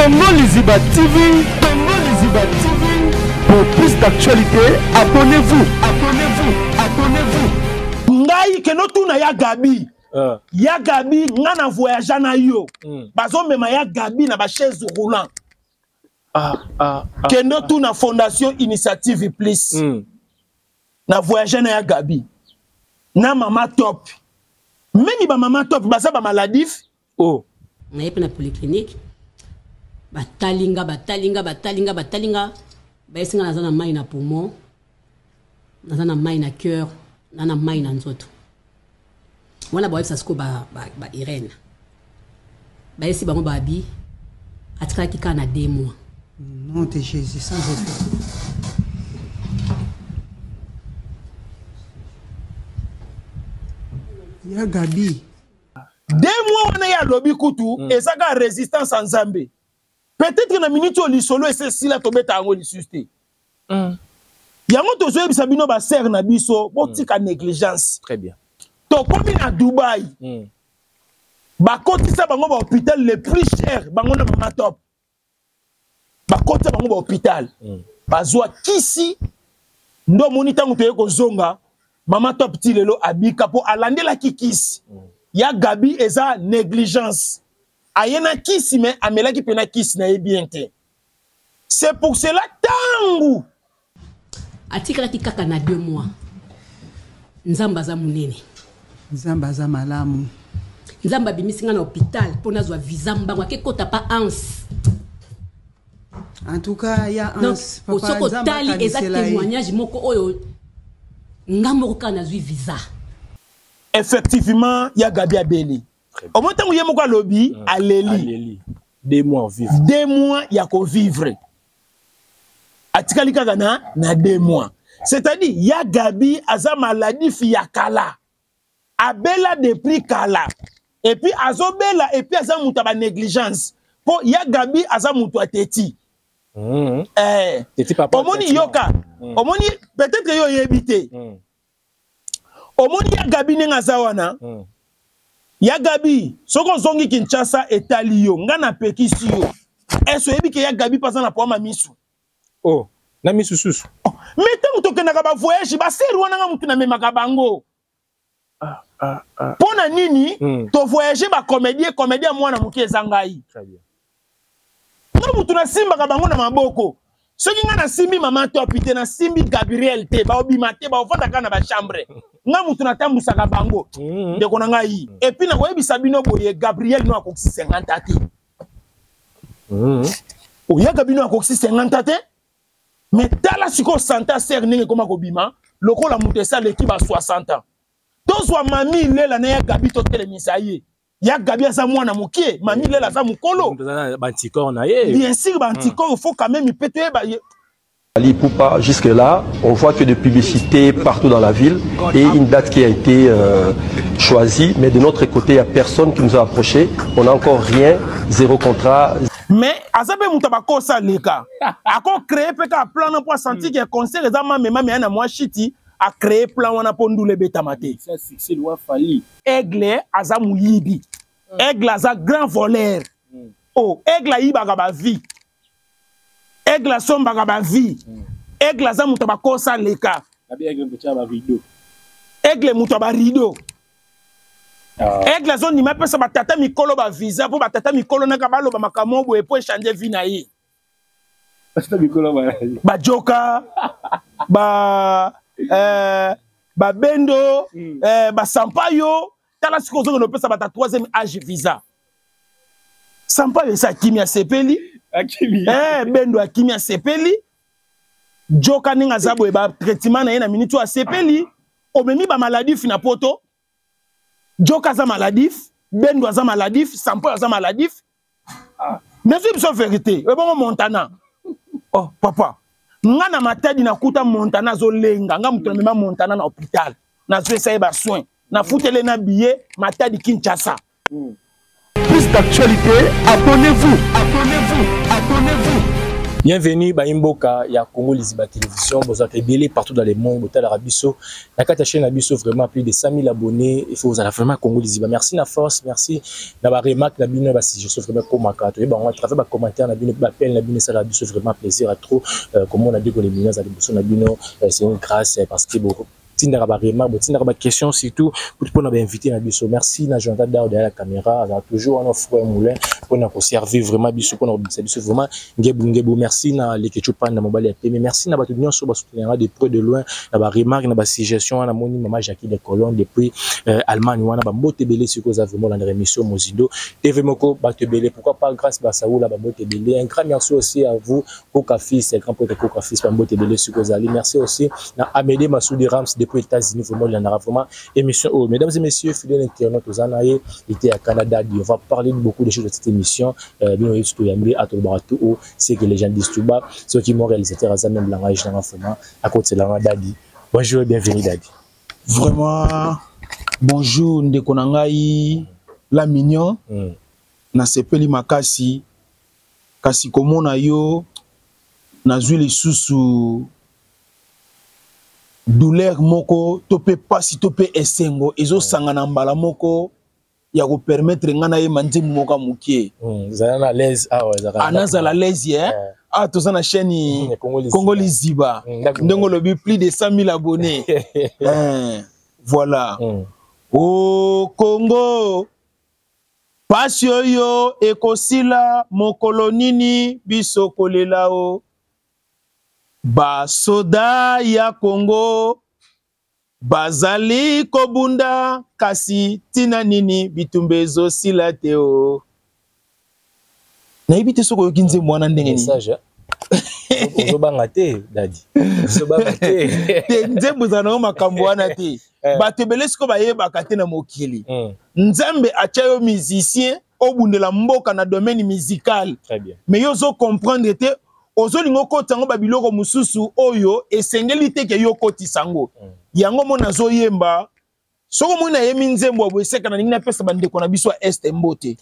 Congo Liziba TV, Congo Liziba TV. Pour plus d'actualité, abonnez-vous, abonnez-vous, abonnez-vous. Ngai kenotu na ya Gabi. Ya Gabi ngana voyage na yo. Bazo mema ya Gabi na ba chaise roulant. Kenotu na fondation initiative plus. Na voyage na ya Gabi. Na mama top. Meni ba mama top baza ba maladif. Oh. Na yepe na polyclinique. Batalinga. Baesinga nazana mai na poumon. Nazana mai na cœur. Nana mai na nzoto. Wana ba websa sko ba Irène. Baesi bango babi. Atika kika na 2 mois. Non de Jésus sans effet. Ya Gabi. 2 mois wana ya lobi kutu ezaka résistance en Zambie. Peut-être que na minute au lisolo et c'est si la tobeta ngo lisuste. Yango to zoe bisabino ba ser na biso botika négligence. Très bien. To komi na Dubaï. Ba kotisa bango ba hôpital le plus cher bango na mama top. Ba kotisa bango ba hôpital. Bazwa kisi ndo monita muto yeko zonga mama top ti lelo abika po alandela kikisi. Ya Gabi eza négligence. Ayena kisi mais amelaki pena kisi na ebiente. C'est pour cela tangu atika kaka na 2 mois. Nzamba za munene. Nzamba za malamu. Nzamba bimisinga na hôpital pour nazwa visa mbango akekota pa ans. En tout cas, il y a un papa Nzamba tali exact témoignage moko oyo ngambo kana zwi visa. Effectivement, il y a Gabi Abeli. Au moment où il y a mon lobby, Aleli. 2 mois vivre. 2 mois, il y a qu'au vivre. Atikali kagana na 2 mois. C'est-à-dire, il y a Gabi, aza maladie fiakala. Abela depuis kala. Et puis, azobela, et puis aza mutaba négligence. Pour il y a Gabi, aza mutua teti. Teti papa. Omoni yoka. Omoni, peut-être que yo yebite. Omoni ya Gabi nenga zawana. Ya Gabi, soko zongi Kinshasa etali yo, nga na pekisi yo. Eso yebi ke ya Gabi pasa na poama misu. Oh, na misu susu. Mete muto kenaka ba voyage, ba seri wana nga mutu na memaka bango. Pona nini, to voyage ba comédie mwana muki ezangai. Très bien. Nga mutu na simba ka bango na maboko. Soki nga na simbi mama to apite na simbi Gabriel te, ba obima te, ba ofanda kana ba chambre. Nga mutu na tambusaka bango. Ndeko na ngai. Et puis na koyebisa bino boye Gabriel no akoksi 50 te. Oya Gabi no akoksi 50 te. Mais tala siko santa ser ninge koma kobima, lokola mutu esa leki ba 60 ans. Tozwa mami lela na ya Gabi to telemisa ye. Ya Gabi aza mwana mukie, mami lela za mukolo. Bantikor na ye. Bien sûr, bantikor, il faut quand même péter ba ye. Ali Poupa, jusque-là, on voit que des publicités partout dans la ville et une date qui a été choisie. Mais de notre côté, il n'y a personne qui nous a approché. On n'a encore rien, 0 contrat. Mais, Azabe Moutabako Saleka a créé un plan pour sentir que le conseil des amants, mais moi, Chiti, a créé un plan pour nous les bétamate. Ça, c'est loi Fali. Aigle, Azamou Yibi. Aigle, Aza grand voleur. Oh, Aigle, Yiba Gaba vie. Aigle somba gaba vie. Aigle za mutaba kosa leka. Abi aigle mutaba rideau. Aigle mutaba rideau. Aigle zone ni mapesa batata mikolo ba visa pour batata mikolo na kabalo ba makamobo et pour changer vie na ye. Batata mikolo ba joka ba bendo ba sampayo tala sikozo no pesa bata 3e âge visa. Sampayo sa kimia sepeli. Bendo akimia sepeli joka ninga zabo eba traitement na ye na minute a sepeli omemi ba maladif na poto joka za maladif bendo za maladif sampo za maladif mais c'est une vérité e bon Montana oh papa nga na matadi na kuta Montana zo lenga nga mutu na mema Montana na hôpital na zo essayer ba soin na futele na billet matadi Kinshasa. Plus d'actualité, abonnez-vous, abonnez-vous, abonnez-vous. Bienvenue à Imboka, il y a Congo Liziba Télévision, vous êtes ébélé partout dans le monde, vous êtes à l'Arabiso. La chaîne Abiso, vraiment plus de 100 000 abonnés. Il faut vous aller vraiment Congo Liziba. Merci la force, merci. La remarque, la bine, je suis vraiment comme ma carte. On va travailler par commentaire, la bine, appel, la bine, ça l'Abiso, vraiment plaisir à trop. Comme on a dit que les millions à l'Abiso, c'est une grâce parce que beaucoup. Tindara remarque, question surtout pour nous inviter à Bisso. Merci na Jonathan Dao derrière la caméra, on a toujours un frère moulin pour nous servir vraiment Bisso pour nous servir vraiment ngebu merci na l'équipe na mobile mais merci na batu nyonso ba soutenir de près de loin na ba remarque na ba suggestion na moni maman Jackie de Colombe depuis Allemagne wana ba mbote belé sur cause vraiment dans l'émission Mozindo TV Moko ba te belé pourquoi pas grâce ba Saoula ba mbote belé un grand merci aussi à vous Coca Fils grand pote Coca Fils ba mbote belé sur cause ali merci aussi na Amédée Massoudi Rams depuis les États-Unis, vraiment, il y en aura vraiment émission. Oh, mesdames et messieurs, fidèles internautes, aux Anaïe, il était à Canada. On va parler de beaucoup de choses de cette émission. C'est que les gens disent tout bas. Ceux qui m'ont réalisé, c'est même langage dans la format. À côté de la Dadi. Bonjour et bienvenue, Dadi. Vraiment, bonjour, Ndekonangai, la mignon. Na sepeli makasi. Kasi komona yo. Na zuli susu. Douleur moko topé pasi topé esengo ezo sangana mbala moko ya ko permettre ngana ye mandi moka mukie zana l'aise anaza la l'aise ah to sana chaîne Congo Liziba ndongo lobi plus de 100 000 abonnés voilà au Congo pasi yo ekosila mokolo nini biso kolela o ba soda ya Congo bazali kobunda kasi tina nini bitumbezo sila teo na ibite soko yokinze mwana ndenge ni message ozobanga te Dadi ozobanga te nzembo zana makambo wana te batebele siko bayeba kate na mokili nzambe achayo musicien obundela mboka na domaine musical très bien mais yo zo comprendre te ozolingo kotango babiloko mususu oyo esengeli te ke yo kotisango yango mona zo yemba soko mona yemi nzembo bweseka na ningina pesa bandeko na biso est mbote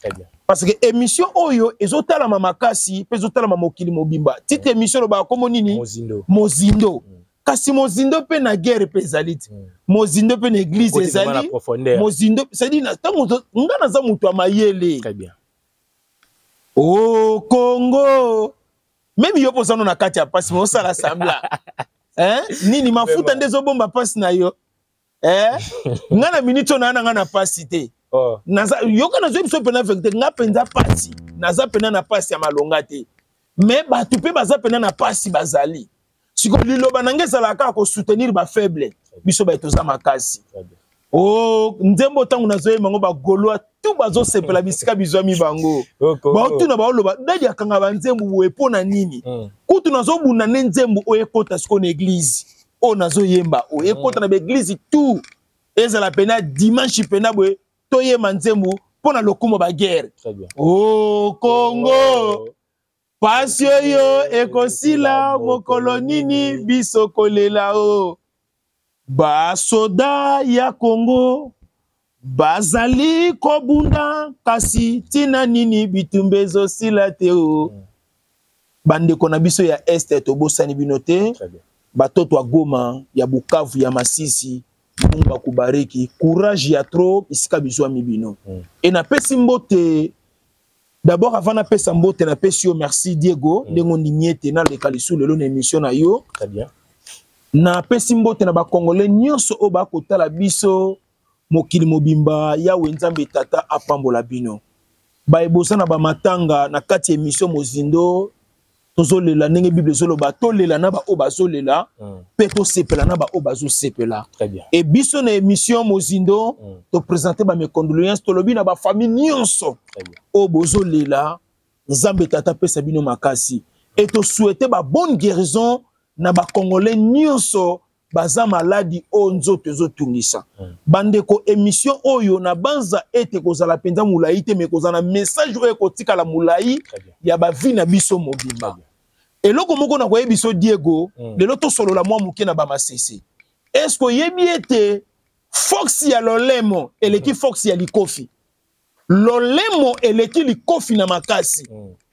parce que émission oyo ezotala makasi pe ezotala mokili mobimba titre émission ba komo nini Mozindo kasi Mozindo pe na guerre pe ezalite Mozindo pe na église ezali Mozindo c'est dit na tango ngana za mutu amayele très bien au Congo même yo posano na kati ya pasi mo sala sambla nini mafuta ndezo bomba pasi na yo ngana minito na ngana pasi te naza yo kana zo biso pena vekte nga penza pasi naza pena na pasi ya malonga te mais batu pe baza pena na pasi bazali siko liloba nangeza la ka ko soutenir ba faible biso ba etoza makasi oh nzembo tangu nazoye mango ba golwa tout bazo sepela bisika bizwami bango ba tuna ba oloba dadi akanga ba nzembo wepo na nini kutu nazo buna ne nzembo oyekota siko na église o nazo yemba oyekota na église tout ezala pena dimanche pena bwe toyema nzembo pona lokumo ba guerre oh Congo pasi yo ekosila mokolo nini biso kolela o ba soda ya Congo bazali kobunda kasi tina nini bitumbezo sila teo bandeko na biso ya este to bosani binote batoto wa Goma ya Bukavu ya Masisi Mungu akubariki courage ya trop isika biso mibino et na pesi mbote d'abord avant na pesa mbote na pesi yo merci Diego ndengo ndimiete na le kalisu lelo na émission na yo très bien na pesi mbote na ba congolais nyonso o ba kotala biso mokili mobimba ya wenzambe tata apambola bino ba ebosa na ba matanga na kati émission Mozindo tozolela ndenge bible zoloba tolela na ba o bazolela pe to sepela na ba o bazo sepela très bien et biso na émission Mozindo to présenter ba mes condoléances to lobi na ba famille nyonso o bozolela nzambe tata pesa bino makasi et to souhaiter ba bonne guérison na ba congolais nyonso baza maladi o nzoto ezotungisa bandeko émission oyo na banza ete kozala penza mulai te me kozala message oyo kotika la mulai ya ba vie na biso mobimba eloko moko na koyebi biso Diego lelo to solo la mwa muke na ba masese est-ce que yebi ete fox ya lolemo eleki fox ya likofi lolemo eleki likofi na makasi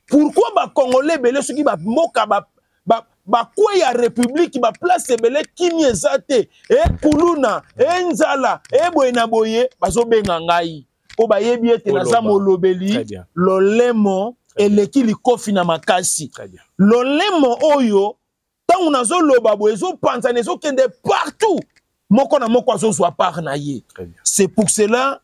pourquoi ba congolais belé ceux qui ba moka ba quoi ya république ba place belé kimi ezate kuluna nzala boyena boye bazo benga ngai po ba yebi ete naza molobeli lolemo eleki likofi na makasi lolemo oyo tangu nazo loba boye zo panza nezo kende partout moko na moko azo zwa part na ye. C'est pour cela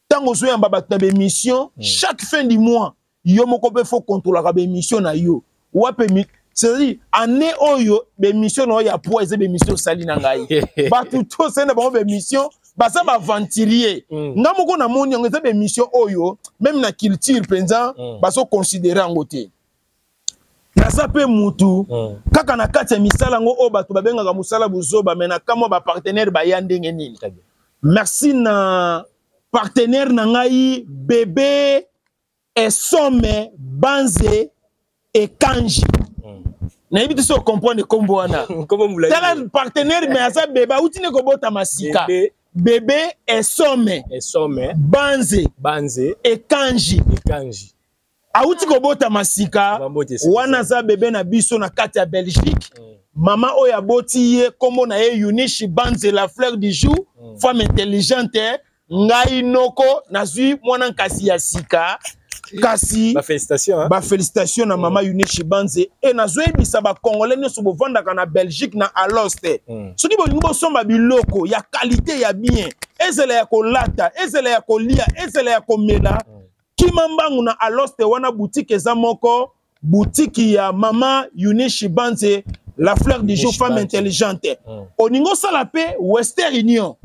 tango zo yamba ba mission chaque fin du mois yo moko pe faut contrôler la mission na yo wa permis. C'est-à-dire, année oyo, les missions no ya pour les missions sali na ngai. Ba tout c'est na bon mission, ba ça ba ventilier. Ngamoko na moni ngeza des missions oyo, même na culture penza, ba so considérer ngote. Na ça pe mutu, kaka na kati ya misala ngo o ba to ba benga musala buzoba mena kama ba partenaire ba yandenge nini. Merci na partenaire na ngai bébé et somme banze et kanji. Naïbi tu so comprendre kombo wana. Comment vous l'avez dit? Partenaire mais asa bébé outine ko bota masika. Bébé et somme. Banze et kanji. Auti ko bota masika. Wana za bébé na biso na kati ya Belgique. Mama oya boti ye kombo na ye Unishi Banze la fleur du jour. Femme intelligente. Ngai noko nazui mwana nkasi ya sika. Kasi ba félicitations na mama Unishi Banze et na zoebisa ba congolais nyoso bo vanda kana Belgique na aloste soki bo ngbo somba biloko ya qualité ya bien ezela ya kolata ezela ya kolia ezela ya komela kimambangu na aloste wana boutique eza moko boutique ya mama Unishi Banze la fleur du jour femme intelligente oningo sala pe Western Union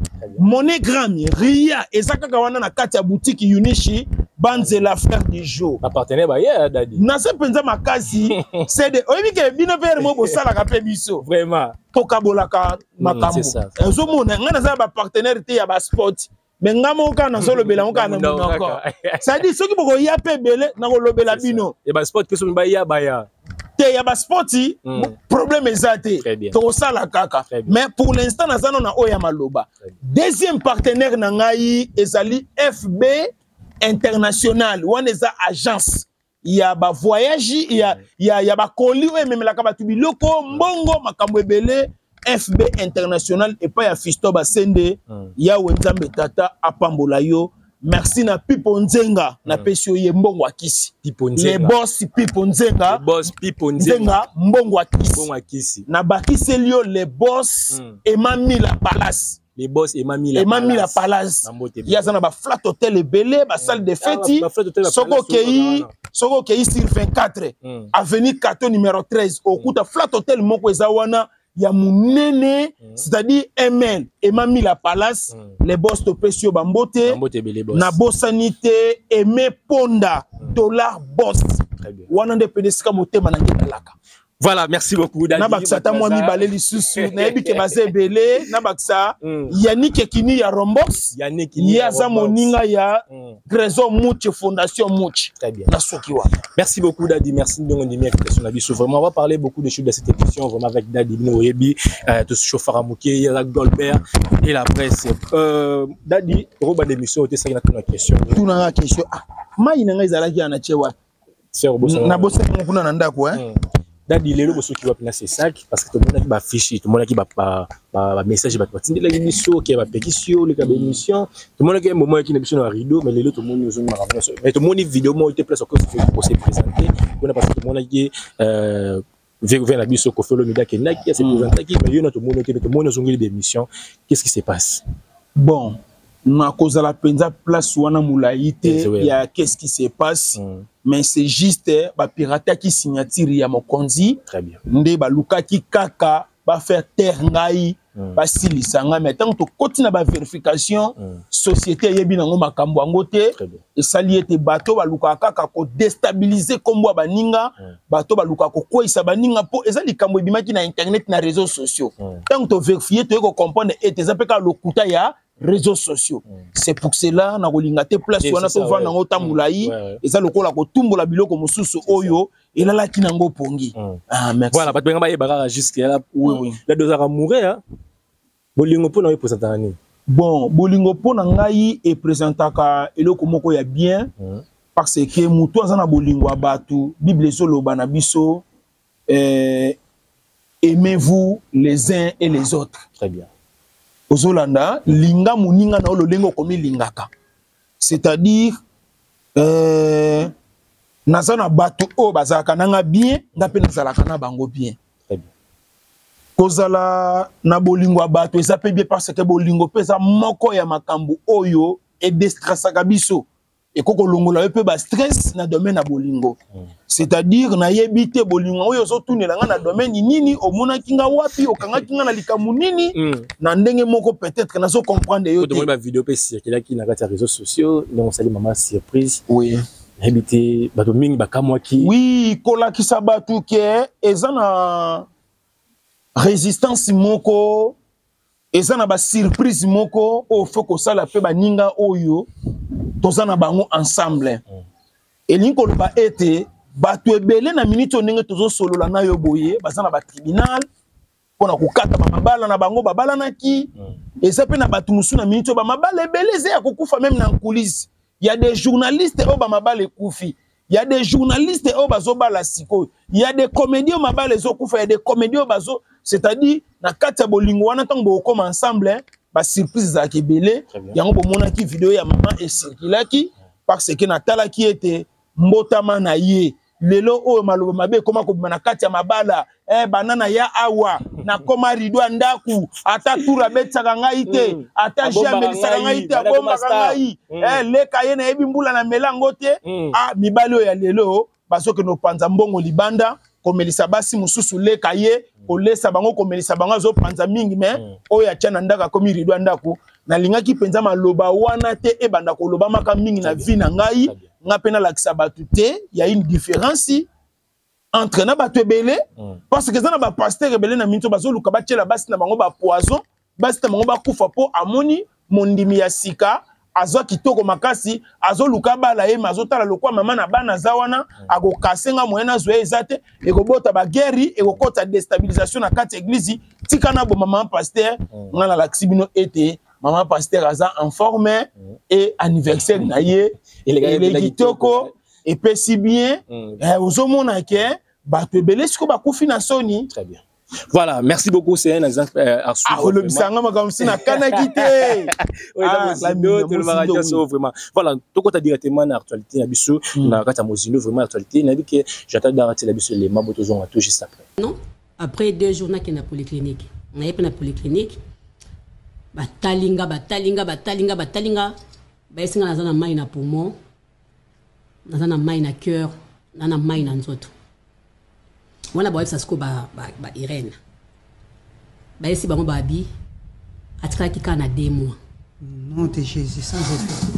MoneyGram Ria ezaka kawana na kati ya boutique Unishi Banze la fleur du jour. Appartenait ba ya dadi. Na se penza makazi c'est de oyebi ke bino pere mo bosala ka pe biso. Vraiment. Tokabolaka makambo. Ezo mona ngana za ba partenaire te ya ba sport. Mais ngamo ka na solo bela ngoka na mona encore. Ça dit soki boko ya pe bele na ko lobela bino. Et ba sport ke so ba ya te ya ba sporti problème ezate. To sala kaka. Mais pour l'instant na zano na oya maloba. Deuxième partenaire na ngai ezali FB international wana eza agence ya ba voyage ya ba koli we memela ka batu biloko mbongo makambo ebele FB international et pas ya Fisto Basende ya wenzambe tata apambola yo. Merci na Pipo Nzenga na pesio ye mbongo akisi les boss Pipo Nzenga mbongo akisi na bakisi lio les boss Emami la Palace. Les boss et Mamie la Palace. Il y a un flat hôtel belé, ba salle de fête. Soko kei sur 24 avenue Kato numéro 13 au coup de flat hôtel moko ezawana ya munene c'est-à-dire ML et Mamie la Palace les boss to pesio bambote na bossanité Aimé Ponda dollar boss. Wana de pedeska motema na ngetalaka. Voilà, merci beaucoup. Nabaksa ta moi mi balé lisusu na yebi ke bazé belé nabaksa Yannick Ekini ya Rombox ya za moninga ya Grésor Mouche Fondation Mouche. Très bien. Na sokiwa. Merci beaucoup Dadi, merci de nous donner question la vie. Vraiment on va parler beaucoup de choses de cette émission vraiment avec Dadi Bino Oyebi, de chauffeur Amouké, Yannick Goldberg et la presse. Dadi, roba d'émission était ça na question. Tout na question. Ah, mai na ngai zalaki ana chewa. C'est robosa. Na bossa kuna na ndako Dadi lelo boso ki wapina c'est ça parce que tout le monde qui ba fichi tout le monde qui ba message ba tindela émission qui ba pétition les cas émission tout le monde qui un moment qui émission na rideau mais lelo tout le monde nous ma mais tout le monde vidéo moi était place que pour se présenter on a parce que tout le monde qui vers la biso ko fait le média qui na qui se présenter qui mais yo tout le monde nous ont des émissions qu'est-ce qui se passe bon na cause la penza place wana mulaite ya qu'est-ce qui se passe mais c'est juste ba pirata qui signature ya mokonzi très bien nde ba luka ki kaka ba faire terre ngai ba silisanga mais tant to continue ba vérification société yebi nango makambo angote et sali ete bato ba luka kaka ko déstabiliser kombo ba ninga bato ba luka ko koisa ba ninga po ezali kambo ebimaki na internet na réseaux sociaux tant to vérifier to ko comprendre ete zapeka lokuta ya réseaux sociaux c'est pour cela na kolinga te place wana to vanda ngo tamulai eza lokola ko tumbola biloko mosusu oyo elala kinango pongi merci voilà bato benga ba yebaka juste là oui la dosara mourir bolingo pona we présenter ani bon bolingo pona ngai et présentaka eloko moko ya bien parce que mutu azana bolingo abatu Bible solo na biso aimez-vous les uns et les autres. Très bien. Ozolanda linga muninga na ololengo komi lingaka. C'est-à-dire nazana batu o bazaka nanga bien ngape nazalaka na bango bien. Très bien. Kozala na bolingo abatu ezape bien parce que bolingo pesa moko ya makambu oyo et destressaka biso. Et koko longola pe ba stress na domaine na bolingo. C'est-à-dire na yebite bolingo oyo zo tunela nga na domaine nini omona kinga wapi okanga kinga na likamu nini na ndenge moko peut-être na zo comprendre yo. Quand on voit vidéo pe circuler qui na les réseaux sociaux, donc ça maman surprise. Oui. Habité ba domingue ba kamwa ki. Oui, kola ki sabatu ke ezana résistance moko ezana ba surprise moko o foko sala pe ba ninga oyo tozana bango ensemble. Et linko ba ete batu ebele na minute ndenge tozo solola na yo boye bazana ba tribunal pona kokata ba mabala na bango babala na ki ezape na batu musu na minute ba mabala ebele ze ya kokufa même na coulisse. Il y a des journalistes au ba mabala kufi. Il y a des journalistes au bazo bala siko. Il y a des comédiens au mabala zo kufa, il y a des comédiens au bazo, c'est-à-dire na kata bolingo wana tango comme ensemble ba surprise za kebele yango bomona ki vidéo ya maman et circulaki parce que na tala ki était mbotama na ye lelo o maloba mabe koma ko na kati ya mabala banana ya awa na koma rido ndaku ata tura betaka ngai te ata jamais lisaka ngai te abomba ngai leka ye na yebi mbula na melango te mibali ya lelo basoke no panza mbongo libanda komelisa basi mususu leka ye kolesa bango komelisa bango zo panza mingi mais oya tiana ndaka komi rido ndaku na lingaki penza maloba wana te ebanda koloba maka mingi na vie na ngai nga pena lakisa batu te ya une différence entre na batu ebele parce que zana ba pasteur ebele na minto bazo luka ba tchela basi na bango ba poison basi na bango ba kufa po amoni mondimi ya sika azo kitoko makasi azo luka bala ye mazo tala lokwa mama na bana zawana ago kasenga moyena zo ezate ekobota ba guerre ekokota déstabilisation na kati église tika na bo mama pasteur ngana laksibino ete maman pasteur aza en forme et anniversaire na ye et kitoko et pe si bien ozomona ke bato ebele siko ba kufi na soni. Très bien. Voilà, merci beaucoup, c'est un exemple à suivre. Le bisanga comme si na kanakité. Vraiment. Voilà, tout quoi directement dans l'actualité na biso na kata mozilo vraiment actualité na dit que j'attends d'arrêter la biso les maboto zon tout juste après. Non, après 2 jours na na polyclinique. On a na polyclinique. Batalinga baesinga nazana mai na poumon nazana mai na cœur nana mai na nzoto wana ba websa siko ba Irène baesi bango babi atikaki kana 2 mois. Nom de Jésus sans effet.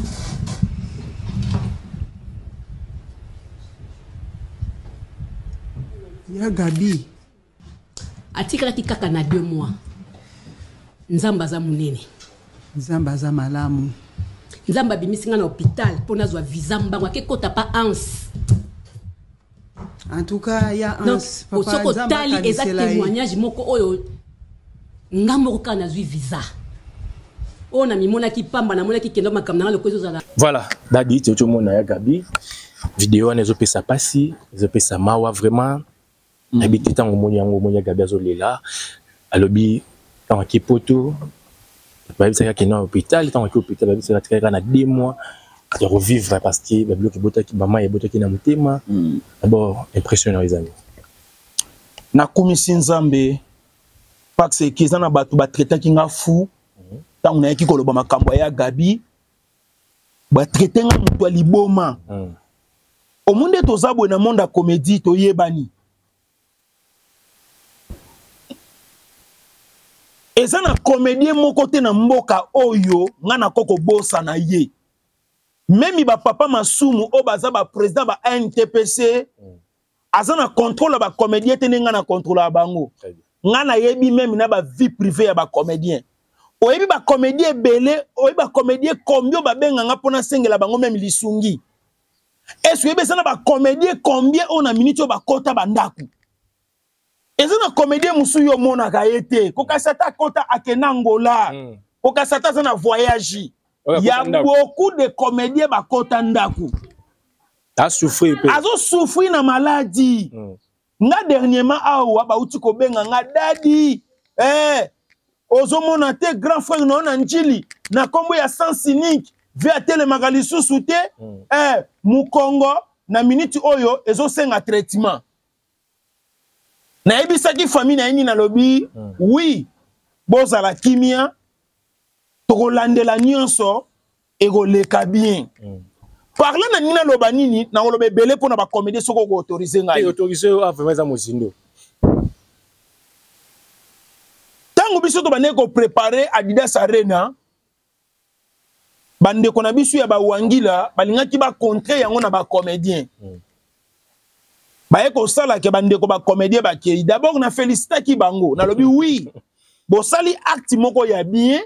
Ya Gabi atikaki kaka na 2 mois. Nzamba za munene. Nzamba za malamu. Nzamba bimisinga na hôpital pour nazwa visa mbango ke kota pa ans. En tout cas, il y a un papa Nzamba tali exact témoignage moko oyo ngambo ko na zwi visa. On a mimona ki pamba na mona ki kendo makamna na lokozo za. Voilà, dadi tu mona ya Gabi. Vidéo na ezopesa pasi, ezopesa mawa vraiment. Habité tango monya Gabi azolela. Alobi tant que poto ba bisa ka na hôpital tant que hôpital ba bisa ka na 2 mois de revivre parce que ba bloqué bota ki mama et bota ki na mutema d'abord impressionnant les amis na komisi nzambe parce que za na batu ba traiter ki nga fou tant na ki koloba makambo ya Gabi ba traiter nga mutu liboma au monde tozabwe na monde ya comédie to yebani. Eza na comédien moko te na mboka oyo ngana koko bosa na ye. Même ba papa masumu o baza ba président ba NTPC azana contrôle ba comédien te ngana contrôle bango. Ngana yebi même na ba vie privée ya ba comédien. Oyebi ba comédien belé, oyebi ba comédien combien ba benga nga pona sengela bango même lisungi. Est-ce que bezana ba comédien combien on a minute ba kota ba ndaku. Et c'est un comédien musu yo mona ka été koka sata kota akenangola koka sata na voyage il y a beaucoup de comédiens ba kota ndaku a souffrir azo souffrir na maladie nga dernièrement awa ba uti ko benga nga dadi ozomona te grand frère no na njili na kombo ya sens unique via telemaka lisusu te mukongo na minute oyo ezosenga traitement na ebisaki famille na yini na lobi oui bozala kimia tokolandela nyonso ekoleka bien parle na nina loba nini na lobe belé pour na ba comédie soko ko autoriser ngai autoriser a vraiment za mozindo tango biso to bane ko préparer Adidas Arena bande ko na biso ya ba wangila balingaki ba contrer yango na ba comédien ba ko sala ke bande ko ba comédien ba ke d'abord na féliciter ki bango na lobi oui bo sali acte moko ya bien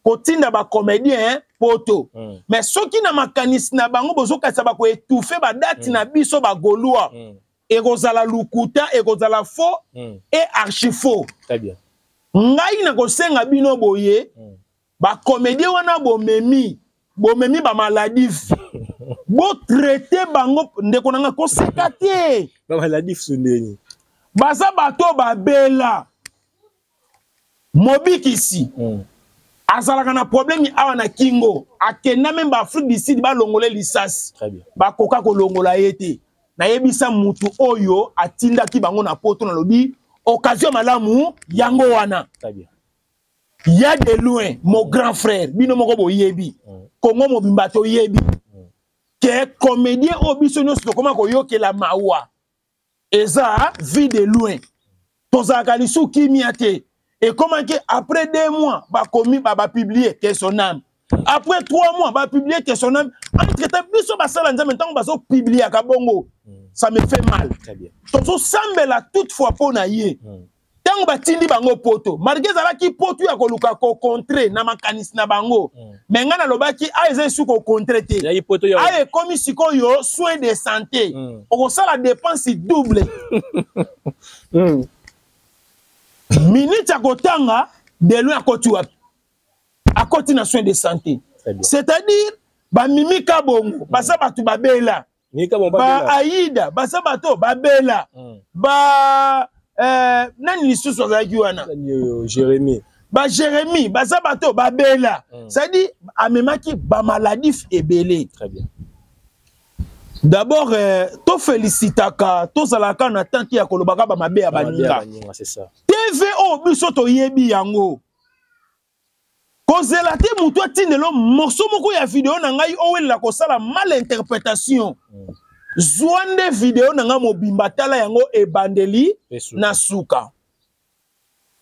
kotinda ba comédien poto mais soki na makanisi na bango bozokatisa ba ko étouffer ba date na biso ba golwa ekozala lukuta ekozala faux et archi faux. Très bien. Ngai na kosenga bino boye ba comédien wana bomemi ba maladif bo traiter bango ndeko nanga ko sekate ba maladif sundeni baza bato ba bela mobikisi azalaka na problème awa na kingo akenda même ba Afrique du Sud ba longole lisasi ba koka ko longola yete na yebisa mutu oyo atinda ki bango na poto na lobi occasion malamu yango wana. Très bien. Il y a de loin mon grand frère bino moko bo yebi Kongo mobimba to yebi ke comédien obiso nyonso comment ko yokela mawa eza vie de loin tozaka lisu kimiate. Et comment que après 2 mois, bah commis bah publier que son âme. Après 3 mois, bah publier que son âme. Entre temps, biso bah ça l'anza maintenant bah so publier à Kabongo. Ça me fait mal. Très bien. Tozo semble la toutefois pour naïe. Tant bah tindi bango poto. Malgré ça qui poto ya koluka ko contrer na makanis na bango. Mais ngana loba ki a eze su ko contrer te. Ya poto yo. A commis siko yo soins de santé. On ça la dépense double. Minute à kotanga de loin à côté à côté na soins de santé. C'est-à-dire ba mimika bongo basa batu babela ba aida basa bato babela ba nani lisusu azaki wana Jérémy ba Jérémy basa bato babela c'est-à-dire amemaki ba maladif ebele. Très bien. D'abord, to félicitaka, to salaka na tanki ya kolobaka ba mabe ya baninga. C'est ça. TVO biso to yebi yango. Kozela te mutu atindelo morceau moko ya vidéo na ngai owela ko sala mal interprétation. Zwande vidéo na nga mobimba tala yango ebandeli na suka.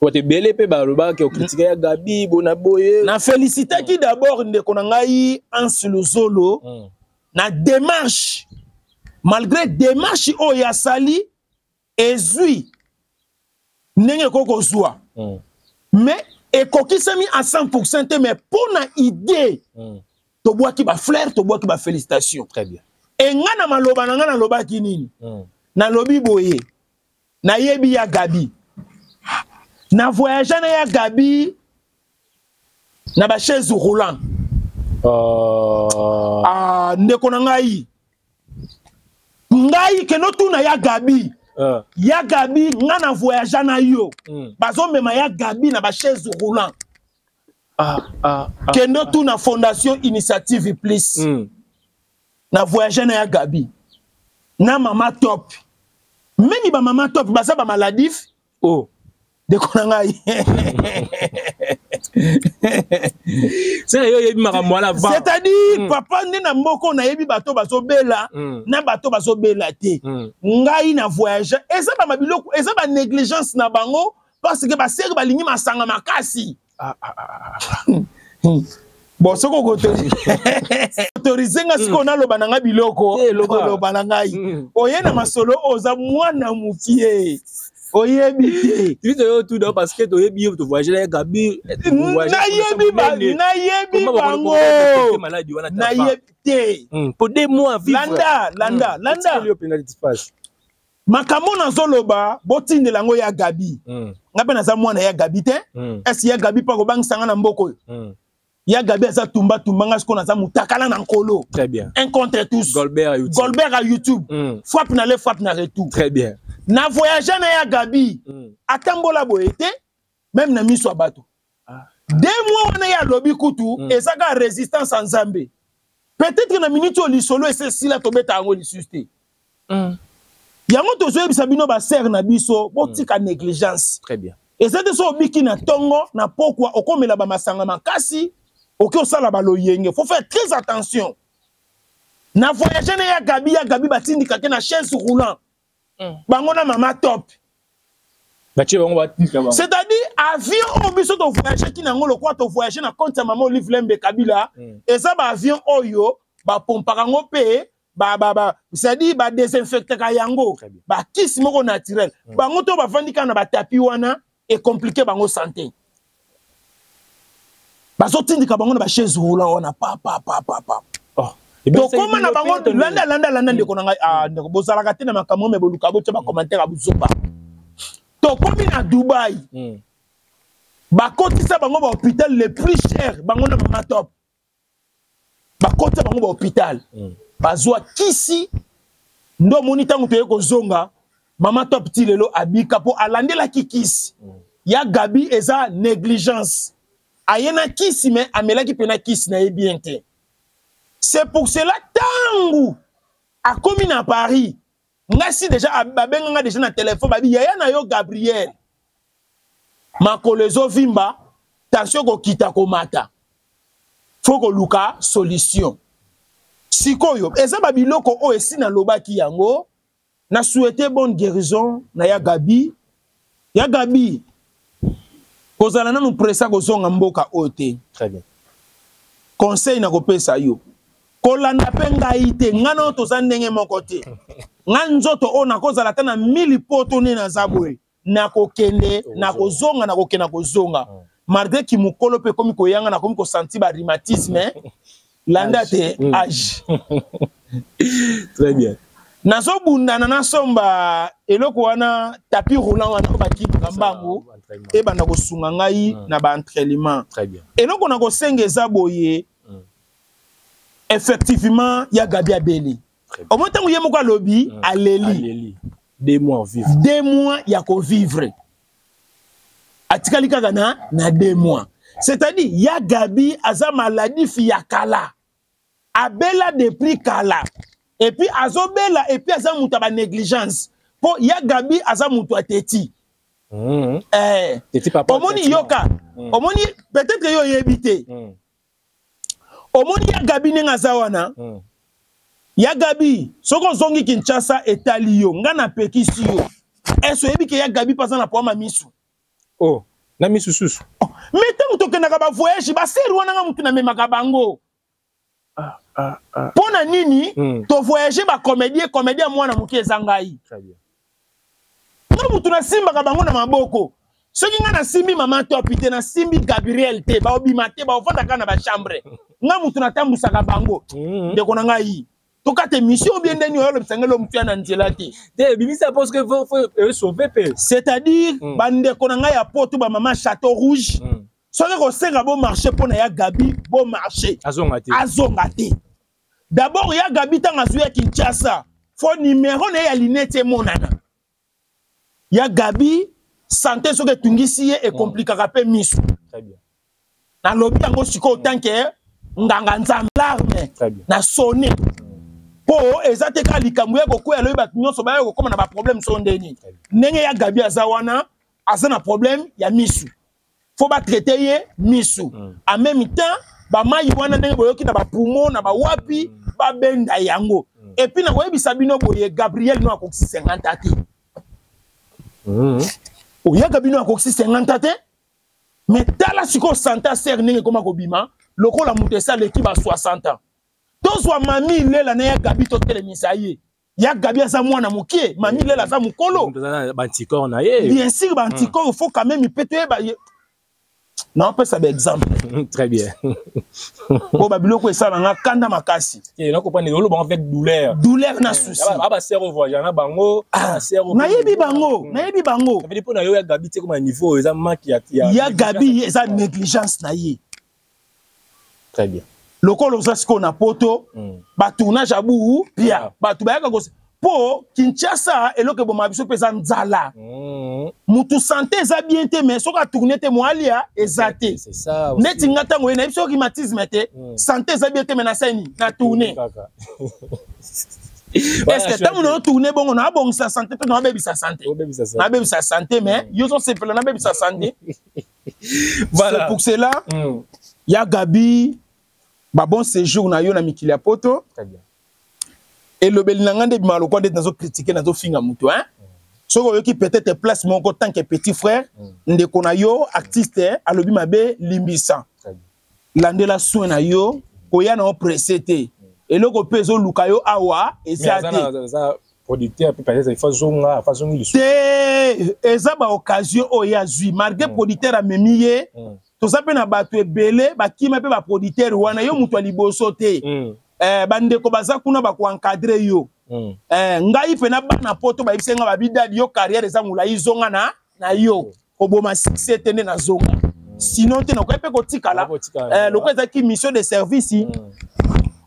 Ko te belé pe ba loba ke o critiquer ya Gabi bona boye. Na félicitaki d'abord ndeko na ngai Anselozolo. Na démarche malgré démarche o ya sali ezui nenge koko zwa mais ekokisami à 100% te mais pour na idée to bois ki ba flair to bois ki ba félicitations. Très bien. Et ngana maloba na ngana loba ki nini na lobi boye na yebi ya Gabi na voyage na ya Gabi na ba chaise roulant ndeko na ngai keno tuna ya Gabi ya Gabi nga na voyage na yo bazo mema ya Gabi na ba chaise roulant kendo tuna fondation initiative plus na voyage na ya Gabi na mama top meni ba mama top baza ba maladif ndeko na ngai c'est-à-dire papa ndena mboko na yebi bato bazo bela na bato bazo bela te ngai na voyage eza ba mabiloko eza ba négligence na bango parce que ba seri balingi masanga makasi bon soko ko autoriser nga siko na loba na nga biloko loba na ngai oye na masolo oza mwana mukie oyebi te tu veux tout d'abord parce que tu yebi tu voyager avec Gabi na yebi bango na yebi te pour 2 mois vivre landa makambo na zoloba botindela ngo ya Gabi ngape na za mwana ya Gabi te est ya Gabi pa ko bangisanga na mboko ya Gabi aza tumba tumbanga ce qu'on a za mutakala na nkolo. Très bien. Un contre tous. Goldberg à YouTube. Goldberg à YouTube. Frappe na le frappe na retour. Très bien. Na voyager na ya Gabi. Atambola boete même na miso abato. 2 mois on ya lobby kutu ezaka résistance en Zambie. Peut-être na minute au lisolo et c'est si la tobeta ngo lisuste. Yango tozo bisa bino ba ser na biso botika négligence. Très bien. Et c'est de so biki na tongo na pokwa okomela ba masanga makasi oki osala ba loyenge. Faut faire très attention. Na voyager na ya Gabi batindika ke na chaise roulant. Bango na mama top. C'est-à-dire avion au biso to voyager ki na ngolo kwa to voyager na compte ya maman Olive Lembe Kabila et ça ba avion oyo ba pompaka ngo pe c'est-à-dire ba désinfecter ka yango ba kiss moko naturel bango to ba vandika na ba tapi wana et compliqué bango santé ba so tindika bango na ba chaise roulant wana pa donc comment na bango landa ndeko na ngai ndeko bozalaka te na makambo me boluka bo ba commentaire abuzoba to komi na Dubaï ba kotisa bango ba hôpital le plus cher bango na mama top ba kotisa bango ba hôpital bazwa kisi ndo moni tangu toye ko zonga mama top ti lelo abika po alandela kisi ya Gabi eza négligence ayena kisi mais amelaki pena kisi na bien te. C'est pour cela tangu a komi na Paris ngasi déjà babenga déjà na téléphone babi yaya na yo Gabriel makolezo vimba tension ko kita ko mata faut ko luka solution sikoyo eza babiloko o esi na lobaki yango na souhaiter bonne guérison na ya Gabi kozala na nous pressa ko zonga mboka ote. Très bien. Conseil na ko pesa yo kolanda penga ite ngano to zandenge moko te nganzoto ona kozala tana 1000 poto ne na zabwe na kokende na kozonga na kokena kozonga malgré ki mukolo pe komi koyanga na komi ko sentir ba rhumatisme landa te âge. Très bien. Nazo bunda na somba eloko wana tapis roulant wana ko baki kambango e banda ko sunga ngai na ba entraînement. Très bien. Eloko na ko sengeza boye effectivement ya Gabi abeli. Au moment où yemo kwa lobby aleli 2 mois vivre. 2 mois ya ko vivre. Atikali kaka na 2 mois. C'est-à-dire ya Gabi aza maladie fi ya kala. Abela depuis kala. Et puis azobela et puis aza muta ba négligence. Po ya Gabi aza mutu ateti. Teti papa. Omoni yoka. Omoni peut-être yo yebité. Omoni ya Gabi nenga zawana. Ya Gabi soko zongi Kinshasa etali yo ngana pekisi yo. Eso yebi ke ya Gabi pasa na poama misu. Oh, na misu susu. Mais tant que na ba voyage ba seri wana nga mutu na memaka bango. Pona nini to voyager ba comédien mwana muki ezangai. Très bien. Nga mutu na simba ka bango na maboko. Soki nga na simbi mama top ite na simbi Gabriel te ba obima te ba ofanda kana ba chambre. Nga mutu na tambusa ka bango. Ndeko na ngai. Tokate mission bien ndeni oyo lobisangelo mutu na nzela te. De bimisa parce que faut sauver pe. C'est-à-dire bandeko na ngai ya poto ba mama Château Rouge. Soki ko senga bo marché pona ya Gabi bo marché. Azonga te. D'abord ya Gabi tanga zuya Kinshasa. Fo numéro na ya linete monana. Ya Gabi santé soki tungisi ye e compliquera pe misu. Très bien. Na lobi yango siko tanke nganga nzambe l'arme na sonné. Po ezate ka likambu ya kokoya lobi bat nyonso ba yo koma na ba problème sondeni. Ndenge ya Gabi azawana azana problème ya misu. Faut ba traiter ye misu. En même temps ba mai wana ndenge boyoki na ba poumon na ba wapi ba benda yango. Et puis na koyebisa bino boye Gabriel no akoki 50 ati. Oya Gabi no akoki 50 ati. Mais tala siko santa ser ndenge koma kobima lokola mutesa l'équipe à 60 ans. Tozwa mami lela na ya Gabi to telemisa ye. Ya Gabi asa mwana mukie, mami lela za mukolo. Bantikor na ye. Bien sûr bantikor il faut quand même péter ba non pas ça exemple. Très bien. Bon babiloko esa nga kanda makasi. Et non comprendre le bon avec douleur. Douleur na souci. Aba sero voyage na bango, sero. Na yebi bango. Ça veut dire pour na yo ya Gabi te comme niveau eza manque ya ya Gabi eza négligence na ye. Très bien. Lokolo zasko na poto, ba tournage à bout, pia, ba tu ba ka po Kinshasa eloke bo mabiso pesa nzala. Mutu santé za bien te mais soka tourner te moalia ezate. C'est ça. Neti ngata ngo na biso rhumatisme te, santé za bien te mais na seni na tourner. Est-ce que tant on tourner bon on a bon sa santé to na bebi sa santé. Na bebi sa santé mais yo so se pela na bebi sa santé. Voilà. Pour cela, ya Gabi ba bon séjour na yo na mikili ya poto. Très bien. Et le Belinangande Bimaloko d'être dans critiquer dans finga muto hein. Soko qui peut-être place mon tant que petit frère ndeko na yo artiste a lobi mabe limbisa. Landela soin na yo koya na presete. Et loko pezo lukayo awa ezate. Producteur peut-être il faut zonga façon il te eza ba occasion o ya zui malgré producteur a memiye to zape na bato ebele ba kima pe ba producteur wana yo muto liboso te. Bandeko baza kuna ba ko encadrer yo ngai pe na bana poto ba ibisenga ba bidadi yo carrière eza mula izonga na yo oboma succès tene na zonga sinon te na ko pe ko tikala loko eza ki mission de service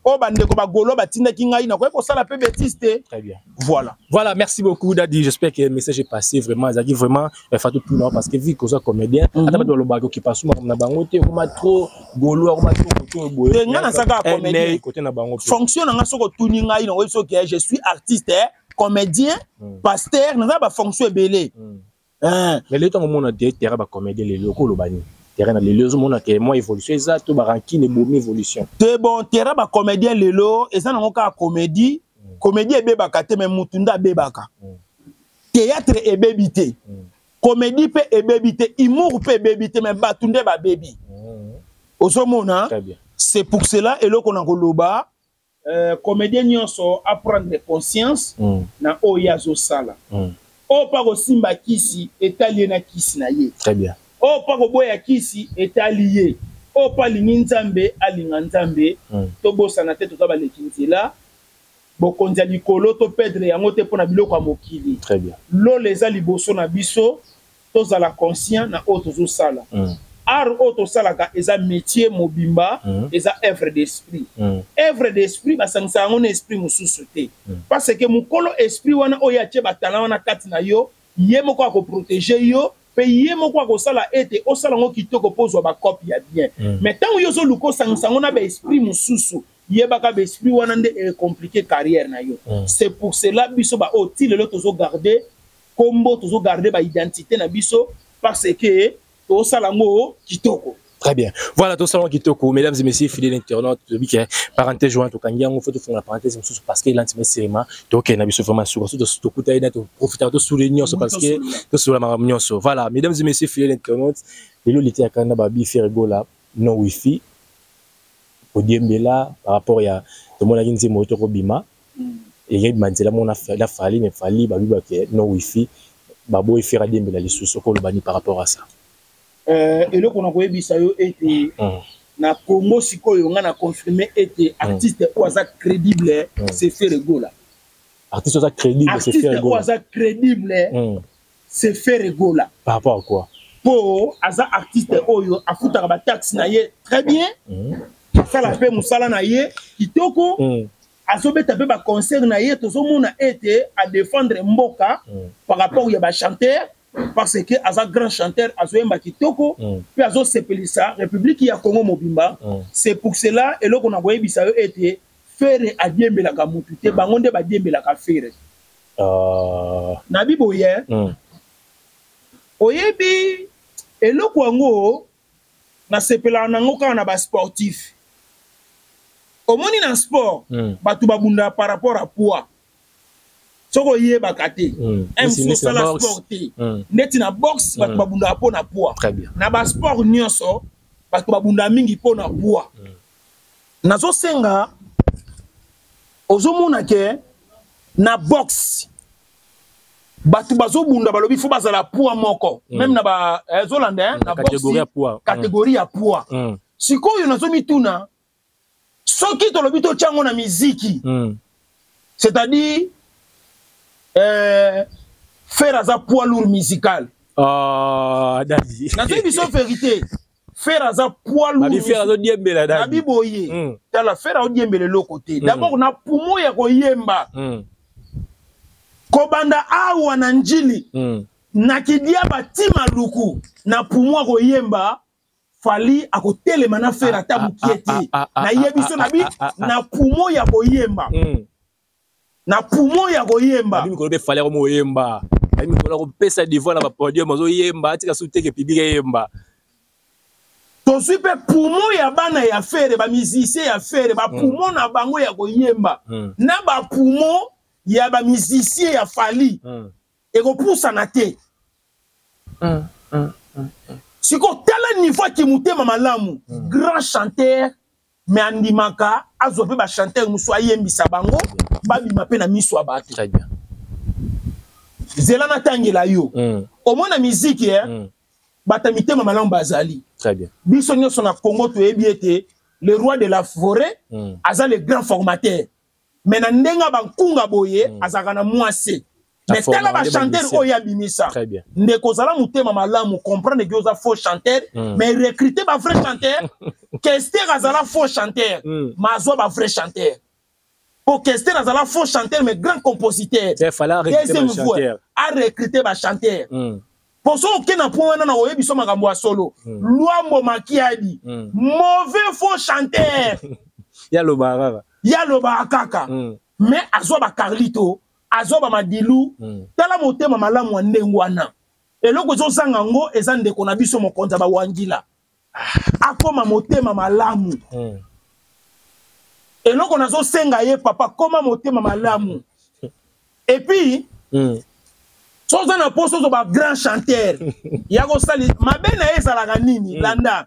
o bandeko ba golo ba tinda ki ngai na ko sala pe bêtise. Très bien. Voilà, merci beaucoup Dadi, j'espère que le message est passé vraiment Zaki vraiment Fatou tout parce que vu que ça comédien ata ba lo bago ki passe na bango te ko ma trop golo ko ma trop boye ngana saka comédien côté na bango fonctionne nga soko tuni ngai na weso que je suis artiste comédien pasteur na ba fonction belé mais le temps où on a des terrain ba comédien les locaux lo bani terrain les leux mon que moi évolution exact ba ranking et bomi évolution te bon terrain ba comédien lelo et ça na ka comédie comédie ebebaka te mais mutunda bebaka théâtre ebebité comédie pe ebebité humour pe ebebité mais batunde ba baby osomona c'est pour cela et loko na koloba comédien nyonso apprendre conscience na oyazo sala o pa ko simba kisi etalié na kisi na ye. Très bien. O pa ko boya kisi etalié o pa lingi nzambe alinga nzambe to bosana te to ka ba lekinzela bokonza likolo to pedre yango te pona biloko ya mokili. Très bien. Lo leza liboso na biso to zala conscient na o tozo sala. Art o to sala ka eza métier mobimba eza œuvre d'esprit. Œuvre d'esprit basangisa yango na esprit mususu te. Parce que mukolo esprit wana oya tie batala wana kati na yo ye moko ko protéger yo pe ye moko ko sala ete o sala ngo kitoko pozwa ba copie ya bien. Mais tant yo zo luko sangisa ngo na ba esprit mususu yebaka be esprit wana nde compliqué carrière na yo. C'est pour cela biso ba oti lelo tozo garder kombo tozo garder ba identité na biso parce que to salango kitoko. Très bien. Voilà tout ça kitoko mesdames et messieurs fidèles internautes que parenthèse jointe au kangiango faut faire la parenthèse parce que l'intime sérieusement donc na biso vraiment sur to kuta ina to profiter to souligner parce que to sur la mamnyoso. Voilà mesdames et messieurs fidèles internautes lelo liti akana ba bi faire gola no wifi au Diembela par rapport à tout le monde qui dit moto kobima et il manzela mon affaire la fali mais fali ba biba ke no wifi ba boy faire Diembela les sous ko le bani par rapport à ça et le qu'on a koyebisa yo était na Congo sikoyo nga na confirmer était artiste oza crédible c'est faire gola artiste oza crédible c'est faire gola artiste oza crédible c'est faire gola par rapport à quoi pour aza artiste oyo afuta ba taxe na ye très bien ça la paix musala na ye kitoko azobeta pe ba concert na ye tozo mona été à défendre mboka par rapport ya ba chanteur parce que aza grand chanteur azoyemba kitoko puis azo sepelisa République ya Congo mobimba c'est pour cela et loko na koyebisa yo été faire adiembela ka mutu te bango nde ba diembela ka faire na biboye oyebi eloko yango na sepela nango ka na ba sportif omoni na sport batu babunda par rapport à poids soko ye bakate so sala sport te neti na box batu babunda po na poids na ba sport nyonso batu babunda mingi po na poids nazo senga ozomona ke na box batu bazobunda balobi fo bazala poids moko même na ba zolanda na catégorie ya poids sikoyo nazomi tuna soki tolobi to chango na miziki c'est-à-dire faire un poids lourd musical. Dadi. Dans une vision vérité, faire aza poids lourd babi faire azo diembela dadi babi boye tala faire azo diembela le côté d'abord na poumon ya koyemba kobanda awa na njili na kidia batima luku na poumon koyemba fali akotelema na faire ata mukieti na yebiso na bi na poumon ya koyemba na poumon ya koyemba babi mikolo be fali ko moyemba babi mikolo ko pesa devant na ba podium azo yemba atika suteke public yemba to supe poumon ya bana ya faire ba musicien ya faire ba poumon na bango ya koyemba na ba poumon ya ba musicien ya fali e ko poussa na te siko tala niveau ki mutema malamu grand chanteur mais andimaka azo pe ba chanteur muso ayembisa bango babima pe na miso abatu très bien zela na tangela yo au moins na musique bata mitema malamu bazali très bien biso nyonso na Congo to ebiete le roi de la forêt aza le grand formateur mais na ndenga bankunga boye azaka na mwase mais tala ba chanteur oya bimisa ndeko zala mutema malamu comprendre que oza faux chanteur mais recruter ba vrai chanteur Kester azala faux chanteur mazo ba vrai chanteur pour Kester azala faux chanteur mais grand compositeur il fallait recruter ba chanteur a recruter ba chanteur pour ça que na point na oyebi so makambo solo Luambo Makiadi mauvais faux chanteur ya lo kaka mais azo ba Carlito azo ba Madilu tala motema malamu wa ndengwana eloko zo sanga ngo eza ndeko na biso mokonza ba wangila akoma motema malamu eloko nazo senga ye papa koma motema malamu et puis soza na poso zo ba grand chanteur yako sali mabena ezala nini landa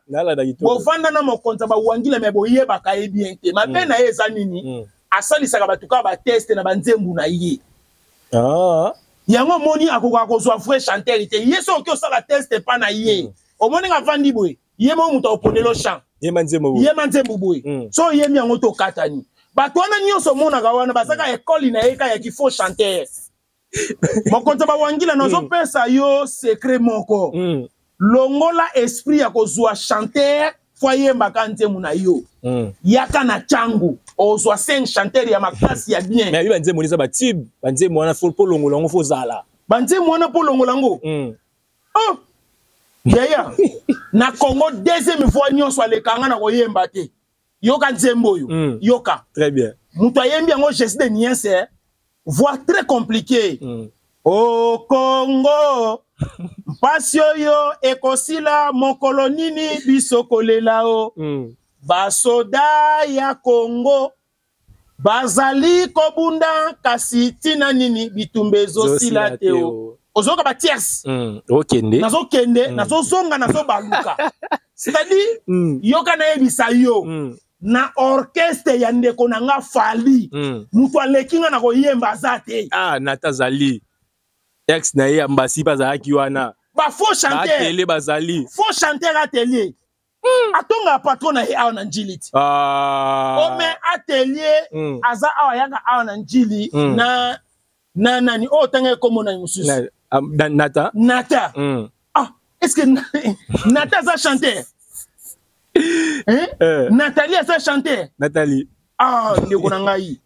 bofanda na mokonza ba wangila me boyeba ka e bien te mabena eza nini asali saka batuka ba test na banzembu na ye yango moni akoka kozwa vrai chanteur te yeso ki osala test pa na ye omoni nga vandi boy ye mo muto oponelo chant ye manzembu boy so ye mi yango to katani bato wana nyonso mona ka wana basaka école na eka ya ki faux chanteur mokonza ba wangila nozo pesa yo secret moko longola esprit ya kozwa chanteur foyer makanzemu na yo yaka na changu ozwa 5 chanteur ya makasi ya bien mais banzemu liza batib banzemu wana faut po longola ngo faut zala banzemu wana po longola ngo oh yaya na Congo deuxième fois nyonso alekanga na koyemba te yoka nzembo yo yoka très bien muto ayembi yango geste de niense voix très compliquée au Congo pasio yo ekosila mokolo nini biso kolela o basoda ya Congo bazali kobunda kasi tina nini bitumbezo sila teo ozoka ba tierce okende nazo kende nazo zonga nazo baluka c'est-à-dire yoka na yebisa yo na orchestre ya ndeko nanga fali mutu alekinga na koyemba zate nata zali ex na ye ambasi bazalaki wana ba faux chanteur atelier bazali faux chanteur atelier atonga patron na awa na njili ome atelier aza awa yanga awa na njili na nani tanga komona mususu Nata est-ce que Nata za chanteur Nathalie za chanteur Nathalie ndeko na ngai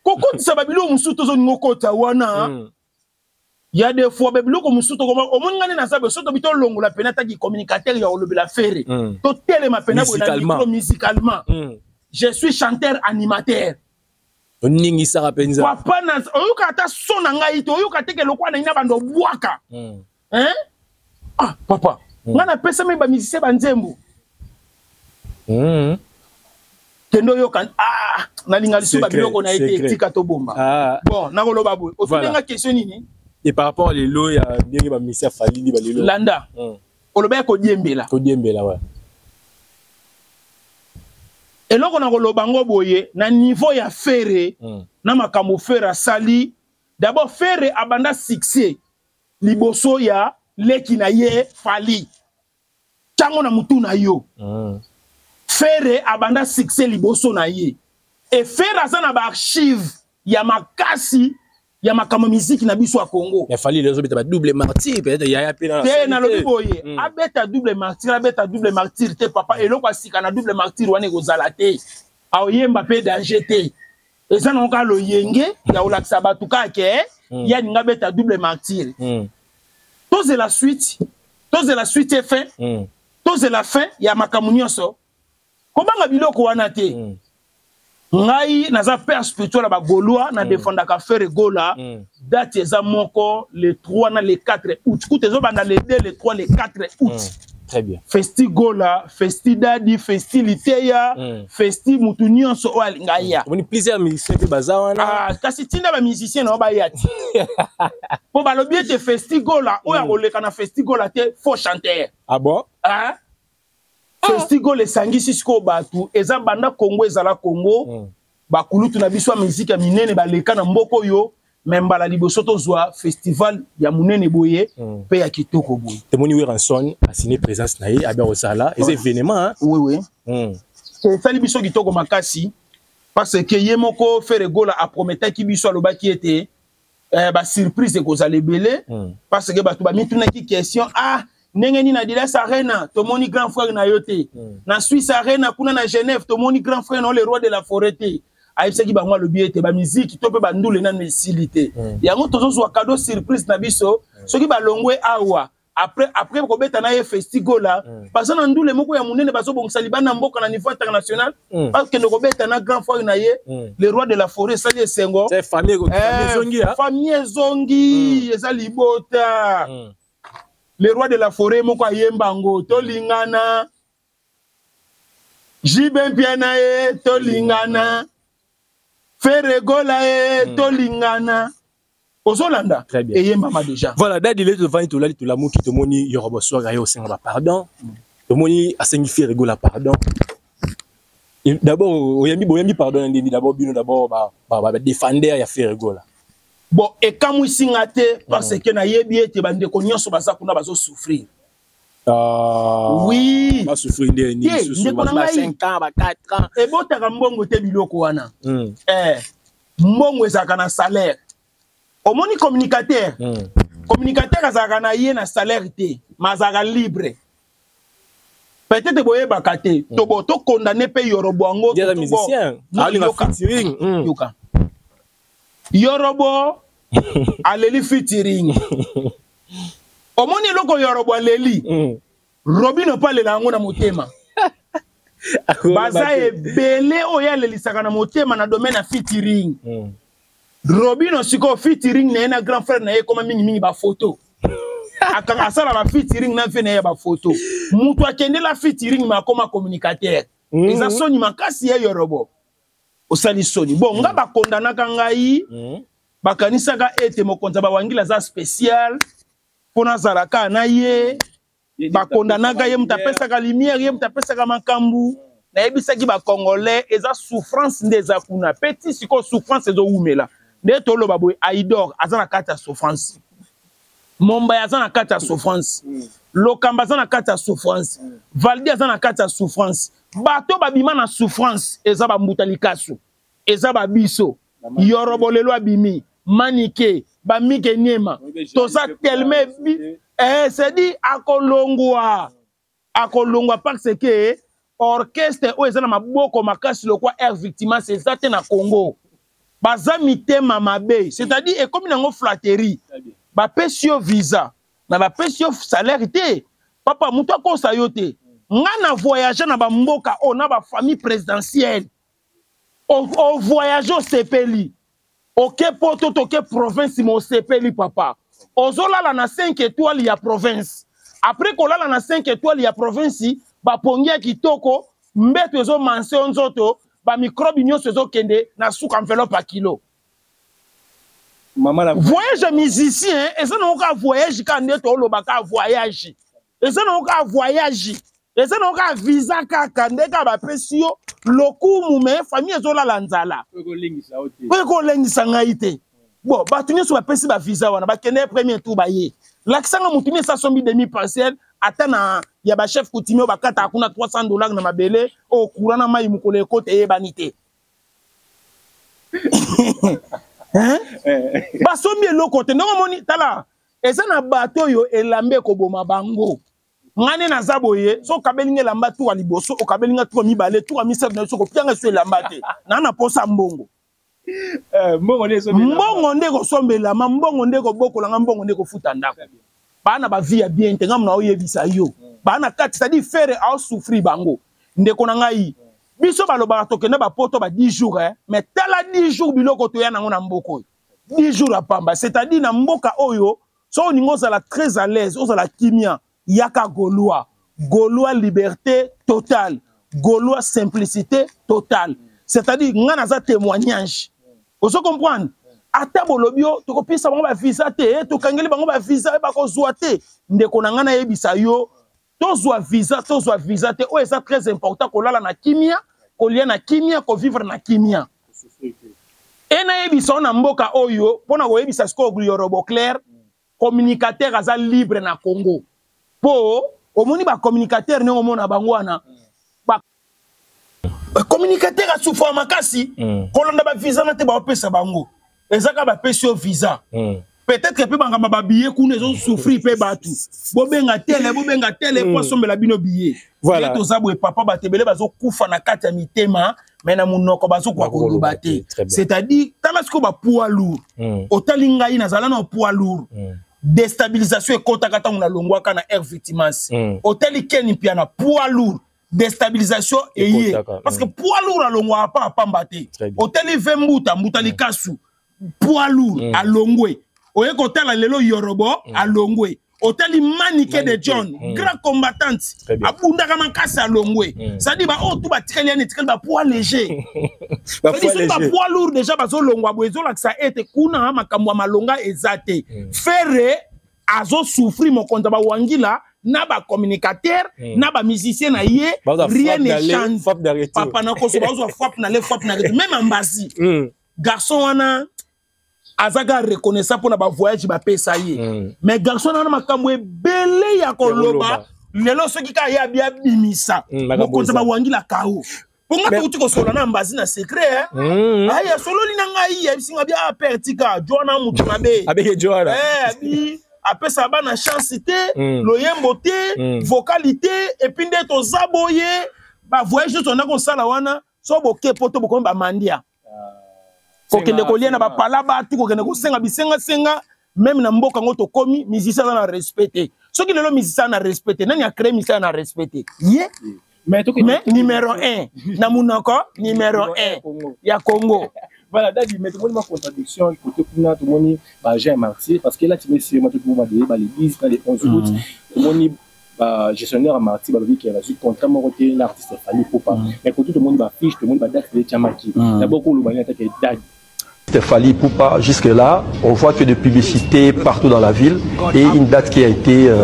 kokotisa babilo mususu zo ngokota wana ya des fois babilo mususu ko omongane na sabe soto bito longola penata ki communicateur ya olobela fere to telema penabo na micro musicalement je suis chanteur animateur oningi saka penza papa na oyuka ata sona ngai to oyuka teke lokwa na ina bando bwaka papa ngana pesa me ba musicien banzembu kendo yoka na linga lisu ba biloko na ete tika to bomba bon na koloba boy o finanga question nini et par rapport les lots ya bien ba musicien falili ba lelo landa oloba ko diembela ouais eloko na koloba ngo boye na niveau ya fere na makambo fere sali d'abord fere abanda succès liboso ya leki na ye fali tango na mutu na yo fere abanda succès liboso na ye et fere aza na ba archive ya makasi ya makama musique na biso à Congo. Il fallait les autres double martyr peut-être il y a plein na lobi boye abeta double martyr te papa eloko asika na double martyr wane kozala te aoyemba pe danger te eza na ka lo yenge ya olakisa batu ka ke ya ninga beta double martyr toze la suite est fin toze la fin ya makamu nyonso kobanga biloko wana te ngai naza père spirituel ba Gaulois na défendaka faire gola date eza moko le 3 na le 4 août kutezo banda le 2 le 3 le 4 août très bien festi gola festi dadi festi liteya festi mutu nyonso o alingaya on plaisir musicien pe bazawana kasi tinda ba musicien na ba yati po ba lobi te festi gola o ya koleka na festi gola te faux chanteur ah bon festigo le sangisi siko batu eza banda Congo ezala Congo bakulutu na biso musique ya minene baleka na mboko yo membala liboso tozwa festival ya munene boye pe ya kitoko boye temoni Weranson a signé présence na ye abia osala ez événement oui sali biso kitoko makasi parce que ye moko faire gola a promettre ki biso alobaki ete ba surprise ekozala ebele parce que batu ba mituna ki question Nengeni na Dilas Arena, tomoni grand frère na yote. Na Suisse Arena, kuna na Genève, tomoni grand frère na le roi de la forêt. Aïbsaki ba moi le biete, ba musique, to pe ba ndule na mesilité. Yango tozo zwa cadeau surprise na biso, soki ba longwe awa. Après ko beta na ye festival là, parce que ndule moko ya munene bazo bongisa libana mboka na niveau international, parce que ko beta na grand frère na ye, le roi de la forêt sali esengo. C'est famille zongi ha. Famille zongi, eza libota. Le roi de la forêt moko ayembango tolingana Jibem piana tolingana Feregola tolingana Ozolanda et yembama déjà voilà dadi le devant to la l'amour qui te moni yorobo soga yo senga pardon to moni asengi Feregola pardon d'abord oyembi pardon ndi d'abord bino d'abord ba défender ya Feregola. Bon, et quand moi singate parce que na yebi ete bande ko nyonso baza kuna bazo souffrir. Oui. Ba souffrir ndé ni sous ba 5 ans, ba 4 ans. Et botaka mbongo te biloko wana. Mbongo ezaka na salaire. Omoni communicateur. Communicateur azaka na ye na salaire te, mazaka libre. Peut-être boye bakate, to condamné pe yorobwango to musicien. Ali na featuring. Yoka. Yorobo aleli featuring omoni loko yorobo aleli Robino pale la ngo na motema baza ebele oya aleli saka na motema na domaine na featuring Robino siko featuring na grand frère na ye koma mingi ba photo akanga sala ba featuring na fe na ye ba photo mutu akende la featuring ma koma communicateur eza soni makasi ya yorobo osali soni bon nga ba kondana kangai bakanisaka ete mokonza ba wangila za spécial pona zalaka na ye ba kondana ga ye mutapesa ka lumière ye mutapesa ka makambu na yebisaki ba congolais eza souffrance ndeza kuna petit siko souffrance ezo umela nde tolo baboy aidor azana kata souffrance momba azana kata souffrance lokamba azana kata souffrance valdi azana kata souffrance bato babima na souffrance eza ba mbutalikasu eza ba biso yorobo lelo abimi manike ba mike nyema to ça tellement c'est dit akolongwa parce que orchestre o eza na maboko makasi lokwa air victime c'est ça te na Congo baza mitema mabe c'est-à-dire et comme nango flatterie ba pesio visa na ba pesio salaire te papa muto ko sayote nga na voyager na ba mboka o na ba famille présidentielle o voyager au sepeli OK poto to ke province mo sepeli papa ozolala na 5 étoiles ya province après ko lala na 5 étoiles ya province ba pongia kitoko mbeto ezo manse nzoto ba microbe nyonso ezo kende na suka enveloppe a kilo voyage musicien et ça non ka voyage quand ndeto olobaka voyage et ça non ka voyage et ça non ka visa kaka ndeka ba pesio lokumu me famille ezola lanzala ko lengisa ngaite bon batu nyonso ba pesi ba visa wana ba kende premier tour ba ye l'accent mutu ni sa sombi demi partiel atana ya ba chef coutumier ba kata akuna $300 na mabele o courant na mai mukole kote e banité hein basombi eloko te ndongo moni tala eza na bato yo elambe ko boma bango ngane na zaboye so kabelinga lamba tu aliboso o kabelinga tu mibale tu amisa na so ko pianga so lamba te na posa mbongo mbongo ndeko sombela mbongo ndeko bokola nga mbongo ndeko futa ndako bana ba vie bien te ngamna oyebisa yo bana kati c'est-à-dire faire a souffrir bango ndeko na ngai biso baloba tokende ba poto ba 10 jours hein mais tala 10 jours biloko to ya nango na mboko 10 jours apamba c'est-à-dire na mboka oyo so ningo zala très à l'aise ozala kimia yaka Gaulois liberté totale Gaulois simplicité totale c'est-à-dire ngana za témoignage oso comprendre ata bolobio to kopisa bango ba visa te to kangeli bango ba visa ba ko zwa te ndeko na ngana yebisa yo to zwa visa te o eza très important ko lala na kimia ko lia na kimia ko vivre na kimia ena yebisa na mboka oyo pona ko yebisa sko Yorobo clair communicateur aza libre na Congo po omoni ba communicateur ne omona bango wana communicateur a souffert makasi kolonda ba visa na te ba opesa bango ezaka ba pesio visa peut-être que pe banga ba billet kuna ezo souffrir pe batu bobenga tele po sombela bino billet voilà to zabwe papa batebele bazo kufa na kati ya mitema mais na munoko bazo kwa koloba te c'est-à-dire tala siko ba poids lourd otalinga ina zala na poids lourd déstabilisation et kota na longwaka na air victimas hôtel keni pia na poids lourd déstabilisation et parce que poids lourd a longwa pa pambate hôtel vembuta mbutali kasu poids lourd a longwe oye kotala lelo Yorobo a longwe hôtel Maniké de John grand combattante abunda kama kasa a longwe ça dit ba o tout ba tikeli ne tikeli ba poids léger ba poids lourd déjà bazo longwa boezo la ça était kuna makamwa malonga ezate faire azo souffrir mon compte ba wangila na ba communicateur na ba musicien na ye rien ne change papa na ko so bazo frappe na le frappe na même ambasi garçon wana azaga reconnaissant pour na ba voyage ba pesa ye mais garçon na makamwe belé ya koloba lelo soki ka ya bia bimisa mo konza ba wangila kao ponga to ko solo na mbazi na secret aya solo lina ngai ya bisinga bia pertika jona mutu mabe abeke jona bi apesa ba na chance te loyembo te vocalité et puis ndeto zaboye ba voyage to na ko sala wana so boke poto boko ba mandia kokende kolia na ba pala ba tu kokende ko senga bisenga même na mboka ngoto komi musicien na respecter soki lelo musicien na respecter nani a créé musicien na respecter mais numéro 1 na munoko numéro 1 ya Congo voilà dadi mais tout le monde contradiction côté kuna tout le monde ba Jean Martyr parce que là tu me sais moi tout le monde ba l'église dans les 11 août tout le monde ba gestionnaire à Martyr ba qui a reçu contrairement côté l'artiste Fally Ipupa mais côté tout le monde ba fiche tout le monde ba date de Chamaki d'abord pour le bani attaque dadi Fally Ipupa, jusque-là, on voit que de publicité partout dans la ville et une date qui a été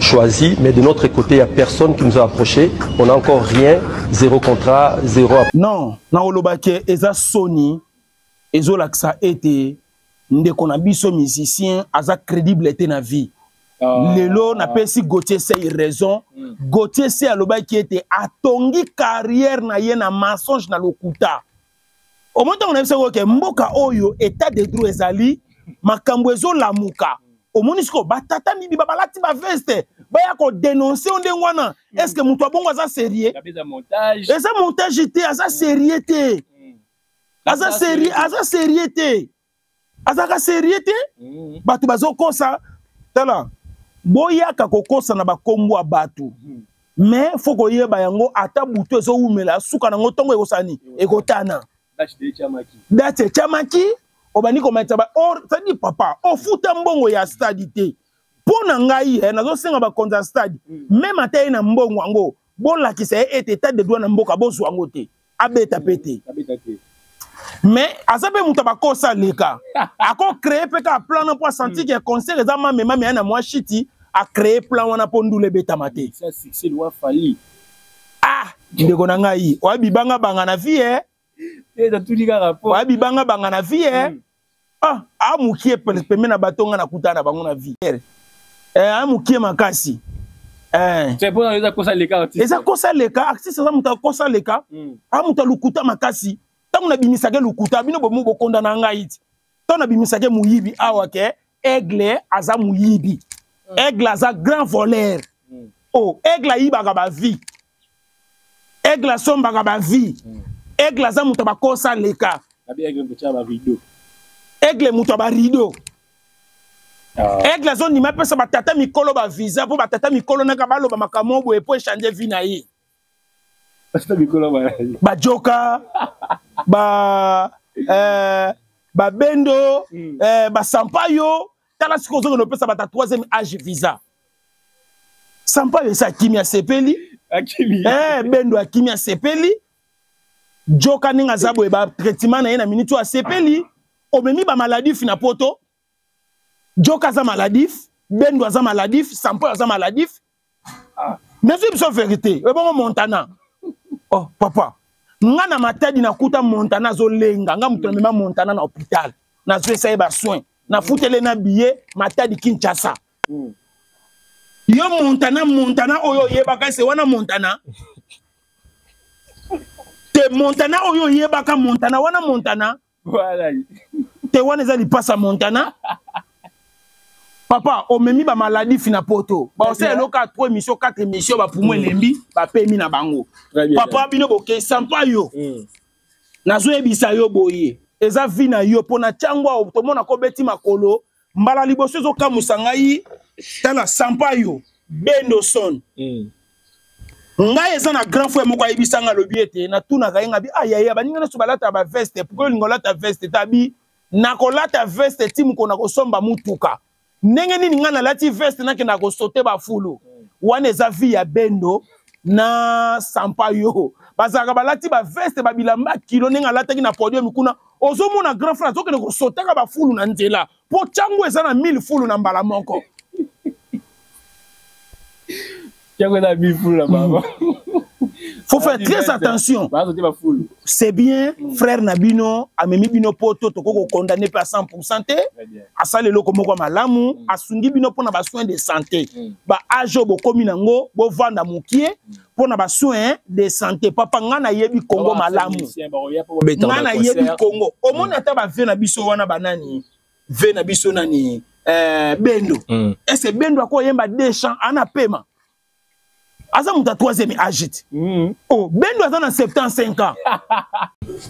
choisie, mais de notre côté, il n'y a personne qui nous a approché. On n'a encore rien, zéro contrat, zéro... Non, na olobake eza Sony, ezo laksa ete, ndeko na biso musicien, aza crédible ete na vie. Lelo na pesi Gauthier c'est raison. Gauthier c'est alobaki ete atongi carrière na ye na mensonge na lokuta. Au moment où on a vu que mboka oyo état de droit ezali makambo ezo lamuka au monisco batata mibi babalati ba veste ba ya ko dénoncer onde ngwana est-ce que mutu abongo za sérieux eza montage te asa sérieux te asa sérieux te batu bazo kosa tala boya ka kokosa na bakombo a batu mais faut ko yeba yango ata butu ezo umela suka na ngotongo ekosani ekotana Date Chamaki, obani kometa ba or ça dit papa, o futa mbongo ya stadité. Pona ngai nazo senga ba konza stade. Même atay na mbongo ngo, bola ki se état de droit na mboka bozo ngo te. Abeta pété. Mais azabe muta ba kosa leka. Ako créer peka plan pour sentir que conseil za mama mama na moi shiti a créer plan wana pondule beta maté. Ça c'est loi Fally. Ah, ndeko na ngai, o bibanga banga na vie bibanga banga na vie amukie peme na batonga na kutana bango na vie amukie makasi c'est pour eza kosa leka artiste za muta kosa leka amuta lukuta makasi tangu na bimisake lukuta bino bomu bokonda na ngai tona bimisake muyibi awa ke aigle aza muyibi aigle aza grand voleur oh aigle ayibaka ba vie aigle asombaka ba vie aigle aza muto bakosa leka aigle muto ba rideau aigle azo ndima pesa batata mikolo ba visa po batata mikolo naka baloba makambo boye po échanger vie na ye ba joka ba bendo ba sampayo tala siko zo no pesa bata 3e âge visa sampayo sa kimia sepeli bendo akimia sepeli joka ninga zabo ba traitement na ye na minute a sepeli omemi ba maladif na poto joka za maladif bendo za maladif sampayo za maladif mais c'est vérité e bon Montana oh papa nga na matadi na kuta Montana zo lenga nga mutu na mema Montana na hôpital na zo essayer ba soin na futele na billet matadi Kinshasa yo Montana oyo yebaka se wana Montana te Montana oyo yebaka Montana wana Montana voilà te wana za li passa Montana papa omemi ba maladie fina poto ba ose loka 3 émissions 4 émissions ba pour moi lembi ba pemi na bango papa bino boke sampa yo nazo ebisa yo boye eza vina yo pona changwa to mona ko beti makolo mbala liboso zo kamusa ngai tala sampa yo bendo son ngai eza na grand frère moko ayebisa nga lobiete na tuna ka nga bi ayaya baninga na subalata ba veste pourquoi ngolata veste tabi na kolata veste timu kona ko somba mutuka ndenge nini nga na lati veste na kena ko sauter ba fulu wana eza vie ya bendo na sampa yo bazaka balati ba veste ba bilamba kilo nenga lataki na podium kuna ozomona grand frère zo kena ko sauter ka ba fulu na nzela po chango eza na 1000 fulu na mbala moko chango na 1000 fulu la baba faut faire très attention. C'est bien, frère Nabino, amemi bino poto, toko condamné par 100%. Asa le loko moko malamu, asungi bino pona ba soin de santé. Ba ajo bo kominango, bo vanda mukie, pona ba soin de santé. Papa ngana yebi Congo malamu. Ngana yebi Congo. Omona ata ba ve na biso wana banani. Ve na biso nani bendo. Est-ce bendo ako yemba des champs ana pema. Aza muta 3e agite. Oh, bendo aza na 75 ans.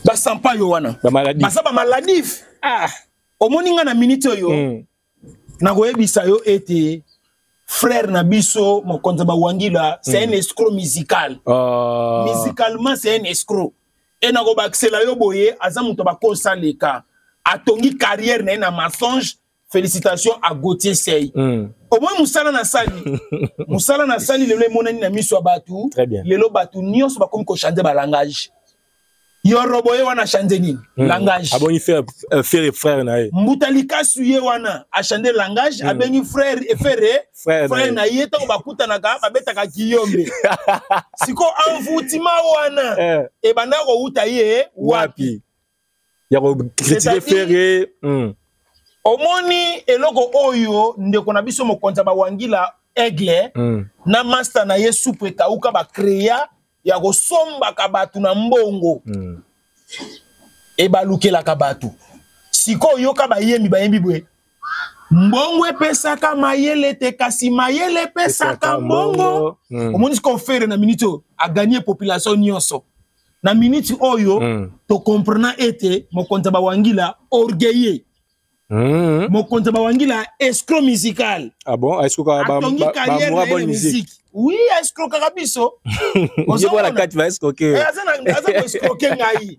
Ba sampa yo wana. Ba maladif. Ba saba maladif. Omoni nga na minute yo. Na goyebisa yo ete frère na biso mokonza ba wangila, c'est un escroc musical. Musicalement c'est un escroc. Et na go ba accélérer yo boye aza muta ba kosa leka. Atongi carrière na mensonge. Félicitations à Gauthier Sey. Au moins Moussala na sali. Moussala na sali le monani na miso batu. Très bien. Lelo batu nyonso ba comme ko changer ba langage. Yo roboye wana changer ni langage. Aboni frère frère na ye. Mbutalika suye wana a changer langage, abeni frère et frère na ye to ba kutana ka ba beta ka kiyombe. Siko envoutima wana. E banda ko uta ye wapi. Ya ko critiquer frère. Omoni eloko oyo ndeko na biso mokonza ba wangila aigle na master na ye soupe kauka ba créa ya ko somba ka batu na mbongo e balukela ka batu siko yoka ba yemi bwe mbongo epesaka mayele te kasi mayele pesaka mbongo omoni ko faire na minute a gagner population nyonso na minute oyo to comprendre ete mokonza ba wangila orgueilleux. Mokonza bawangila escroc musical. Ah bon, escroc ba bonne musique. Oui, escroc karabiso. On voit la carte va escroquer. Aza escroquer ngai.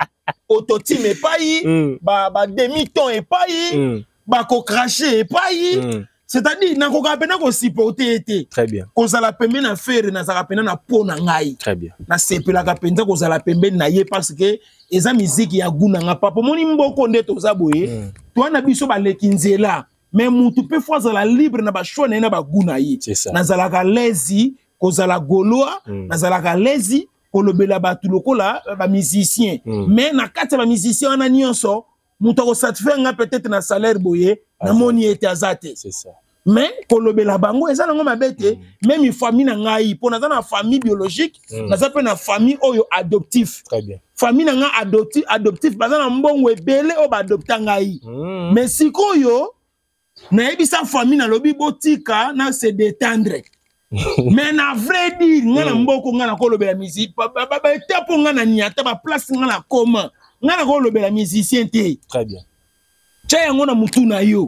Autotime epai, ba demi-ton epai, ba ko cracher epai. C'est-à-dire na ko kapena ko supporter été. Très bien. Ko zala pembe na faire na zala pena na pona ngai. Très bien. Na sepela ka penza ko zala pembe na ye parce que eza musique ya guna nga papa moni mboko ndeto za boye. Toi na biso ba lekinzela. Mais mutu pe fois zala libre na ba choix na ba guna ye. Na zala ka lezi ko zala goloa, na zala ka lezi ko lobela batu lokola ba musicien. Mais na kati ba musicien wana nyonso mutu ko satisfaire nga peut-être na salaire boye na moni ete azate. C'est ça. Mais kolobela bango eza nango mabete même famille na ngai pona za na famille biologique na za pe na famille oyo adoptif. Très bien. famille na nga adoptif baza na mbongo ebele o ba adopta ngai mais sikoyo na ebisa famille na lobi botika na se détendre mais na vrai dire nga na mboko nga na kolobela musique ba etapo nga na niata ba place nga na comment nga na kolobela musicien te très bien tcha yango na mutu na yo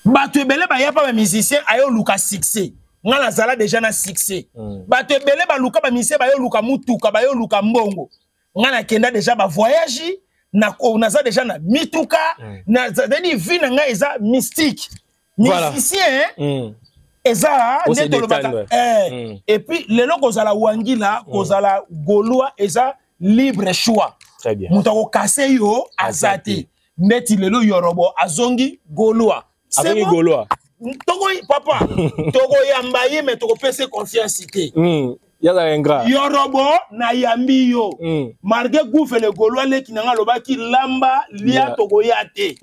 bato ebele ba ya pa ba musicien ayo luka succès nga na zala déjà na succès bato ebele ba luka ba musicien ba yo luka mutuka ba yo luka mbongo nga na kenda déjà ba voyage na za déjà na mituka na zani vie na nga eza mystique musicien eza neto lobaka et puis lelo kozala wangila kozala golwa eza libre choix très bien muto ko kase yo azati neti lelo yorobo azongi golwa azongi golwa toko papa toko yamba ye mais toko pese confiance te yaza ingrat yorobo na yambi yo marge goufele golwa leki nanga lobaki lamba lia toko yate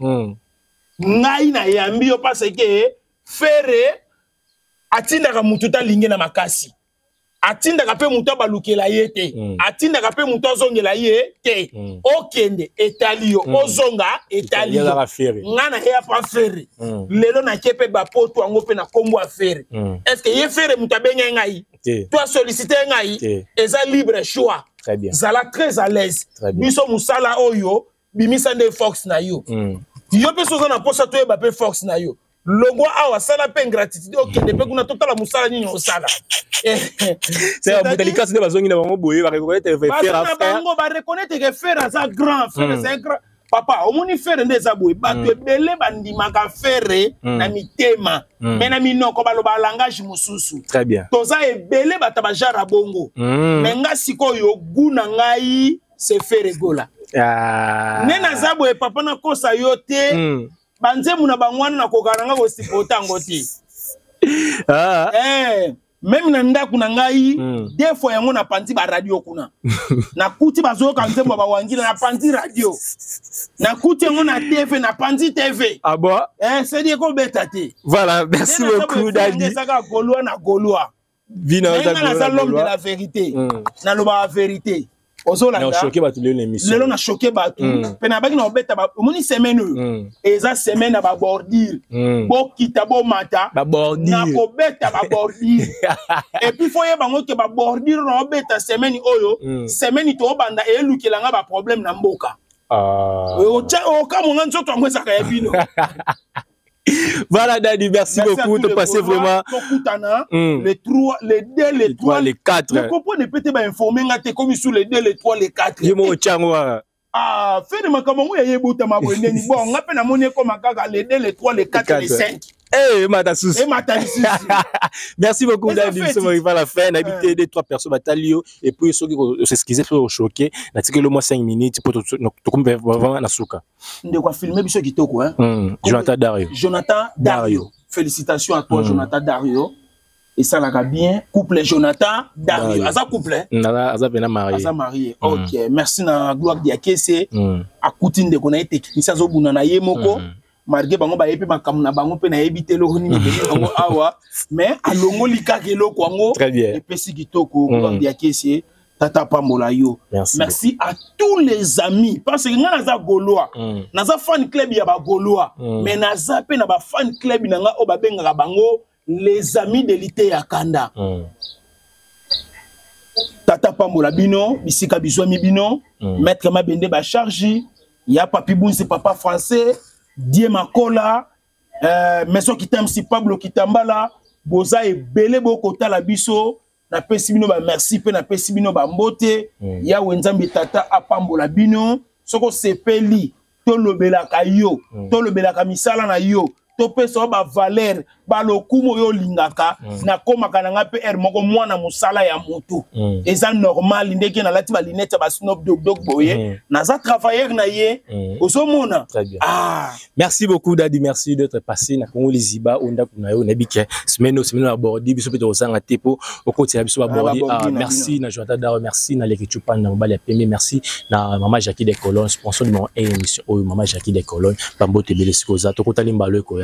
ngai na yambi yo parce que fere atindaka mutu ta lingi na makasi atindaka pe mutu balukela ye te atindaka pe mutu azongela ye te okende etali yo ozonga etali yo ngana ya pa fere lelo na kepe ba poto ango pe na kombo afere est-ce que ye fere mutu abenga ngai toi solliciter ngai eza libre choix très bien zala très à l'aise biso musala oyo bimisa nde fox na yo yo pe soza na posa to ba pe fox na yo logo awa sala pe ingratitude okende pe kuna totala musala nini osala c'est un délicat c'est bazongi na bango boye ba reconnaître faire à faire bango ba reconnaître que faire ça grand faire c'est grand papa omoni faire ndeza boye bato ebele bandimaka faire na mitema mais na minoko baloba langage mususu très bien toza ebele bataba jara bongo mais nga sikoyo guna ngai c'est faire gola nena zabo e papa na kosa yote banze muna bangwana na kokaranga ko sipota ngoti même na ndaku na ngai des fois yango na panti ba radio kuna na kuti bazo ka nzembo ba wangila na panti radio na kuti yango na TV na panti TV ah bon c'est dire ko betate voilà merci beaucoup Dadi saka golwa na golwa vina na l'homme de la vérité na loba vérité Ozola na choqué batu l'émission lelo na choqué batu pena baki na obeta ba moni semaine eza semaine na ba bordir bo kita bo mata ba bordir na ko beta ba bordir et puis foye bango ke ba bordir na obeta semaine oyo semaine to banda elukela nga ba problème na mboka o ka mo nganzo to ngwesa ka yebino. Voilà Dadi, merci beaucoup de passer vraiment les 3, les 2, les 3, les 4. Vous comprenez peut-être informer comme sur les 2, les 3, les 4. Ah, fait de ma camarade y a bouta ma bonne bon, on appelle à mon comme les 2, les 3, les 4, les 5. Eh, Matasus. Merci beaucoup Dadi, nous sommes arrivés à la fin. On a habité 2-3 personnes à Talio et puis ceux qui s'excusaient pour choquer. On a tiré le moins 5 minutes pour te vraiment na souka. De quoi filmer biso kitoko hein. Jonathan Dario. Jonathan Dario. Félicitations à toi Jonathan Dario. Et ça l'a bien couple Jonathan Dario. Asa couple. Asa pena marié. Asa marié. OK, merci na gloire diakese. A coutine de connaître technicien zo bunana yemoko. Marge bango ba yepe makamuna bango pe na yebite lo ni bango awa mais alongo likake lo kwango et pesi kitoko gloire diakese tata pambola yo. Merci à tous les amis parce que nga naza goloa naza fan club ya ba goloa mais naza pe na ba fan club na nga o ba benga bango les amis de l'ité ya kanda tata pambola bino bisika bizwami bino maître Mabende ba charge ya papi bunzi papa français Die Makola maison qui t'aime si Pablo Kitambala boza ebele boko tala biso na pesi bino ba merci pe na pesi bino ba mbote ya wenzambi tata apambola bino soko sepeli to lobela ka yo to lobela ka misala na yo to pesa ba valeur ba lokumo yo lingaka na koma kananga pe moko mwana musala ya mutu eza normal ndeke na lati ba linette ba Snoop Dogg boye na za travailleur na ye osomona. Merci beaucoup Dadi, merci d'être passé na Congo Liziba onda kuna yo nebike semaine abordi biso pe to sanga tepo au côté biso abordi. Merci na Jonathan Daro, merci na l'équipe na mobali ya pembe, merci na maman Jackie des Colonnes sponsor de mon émission maman Jackie des Colonnes pambote bele sikoza to kotali mbalo ko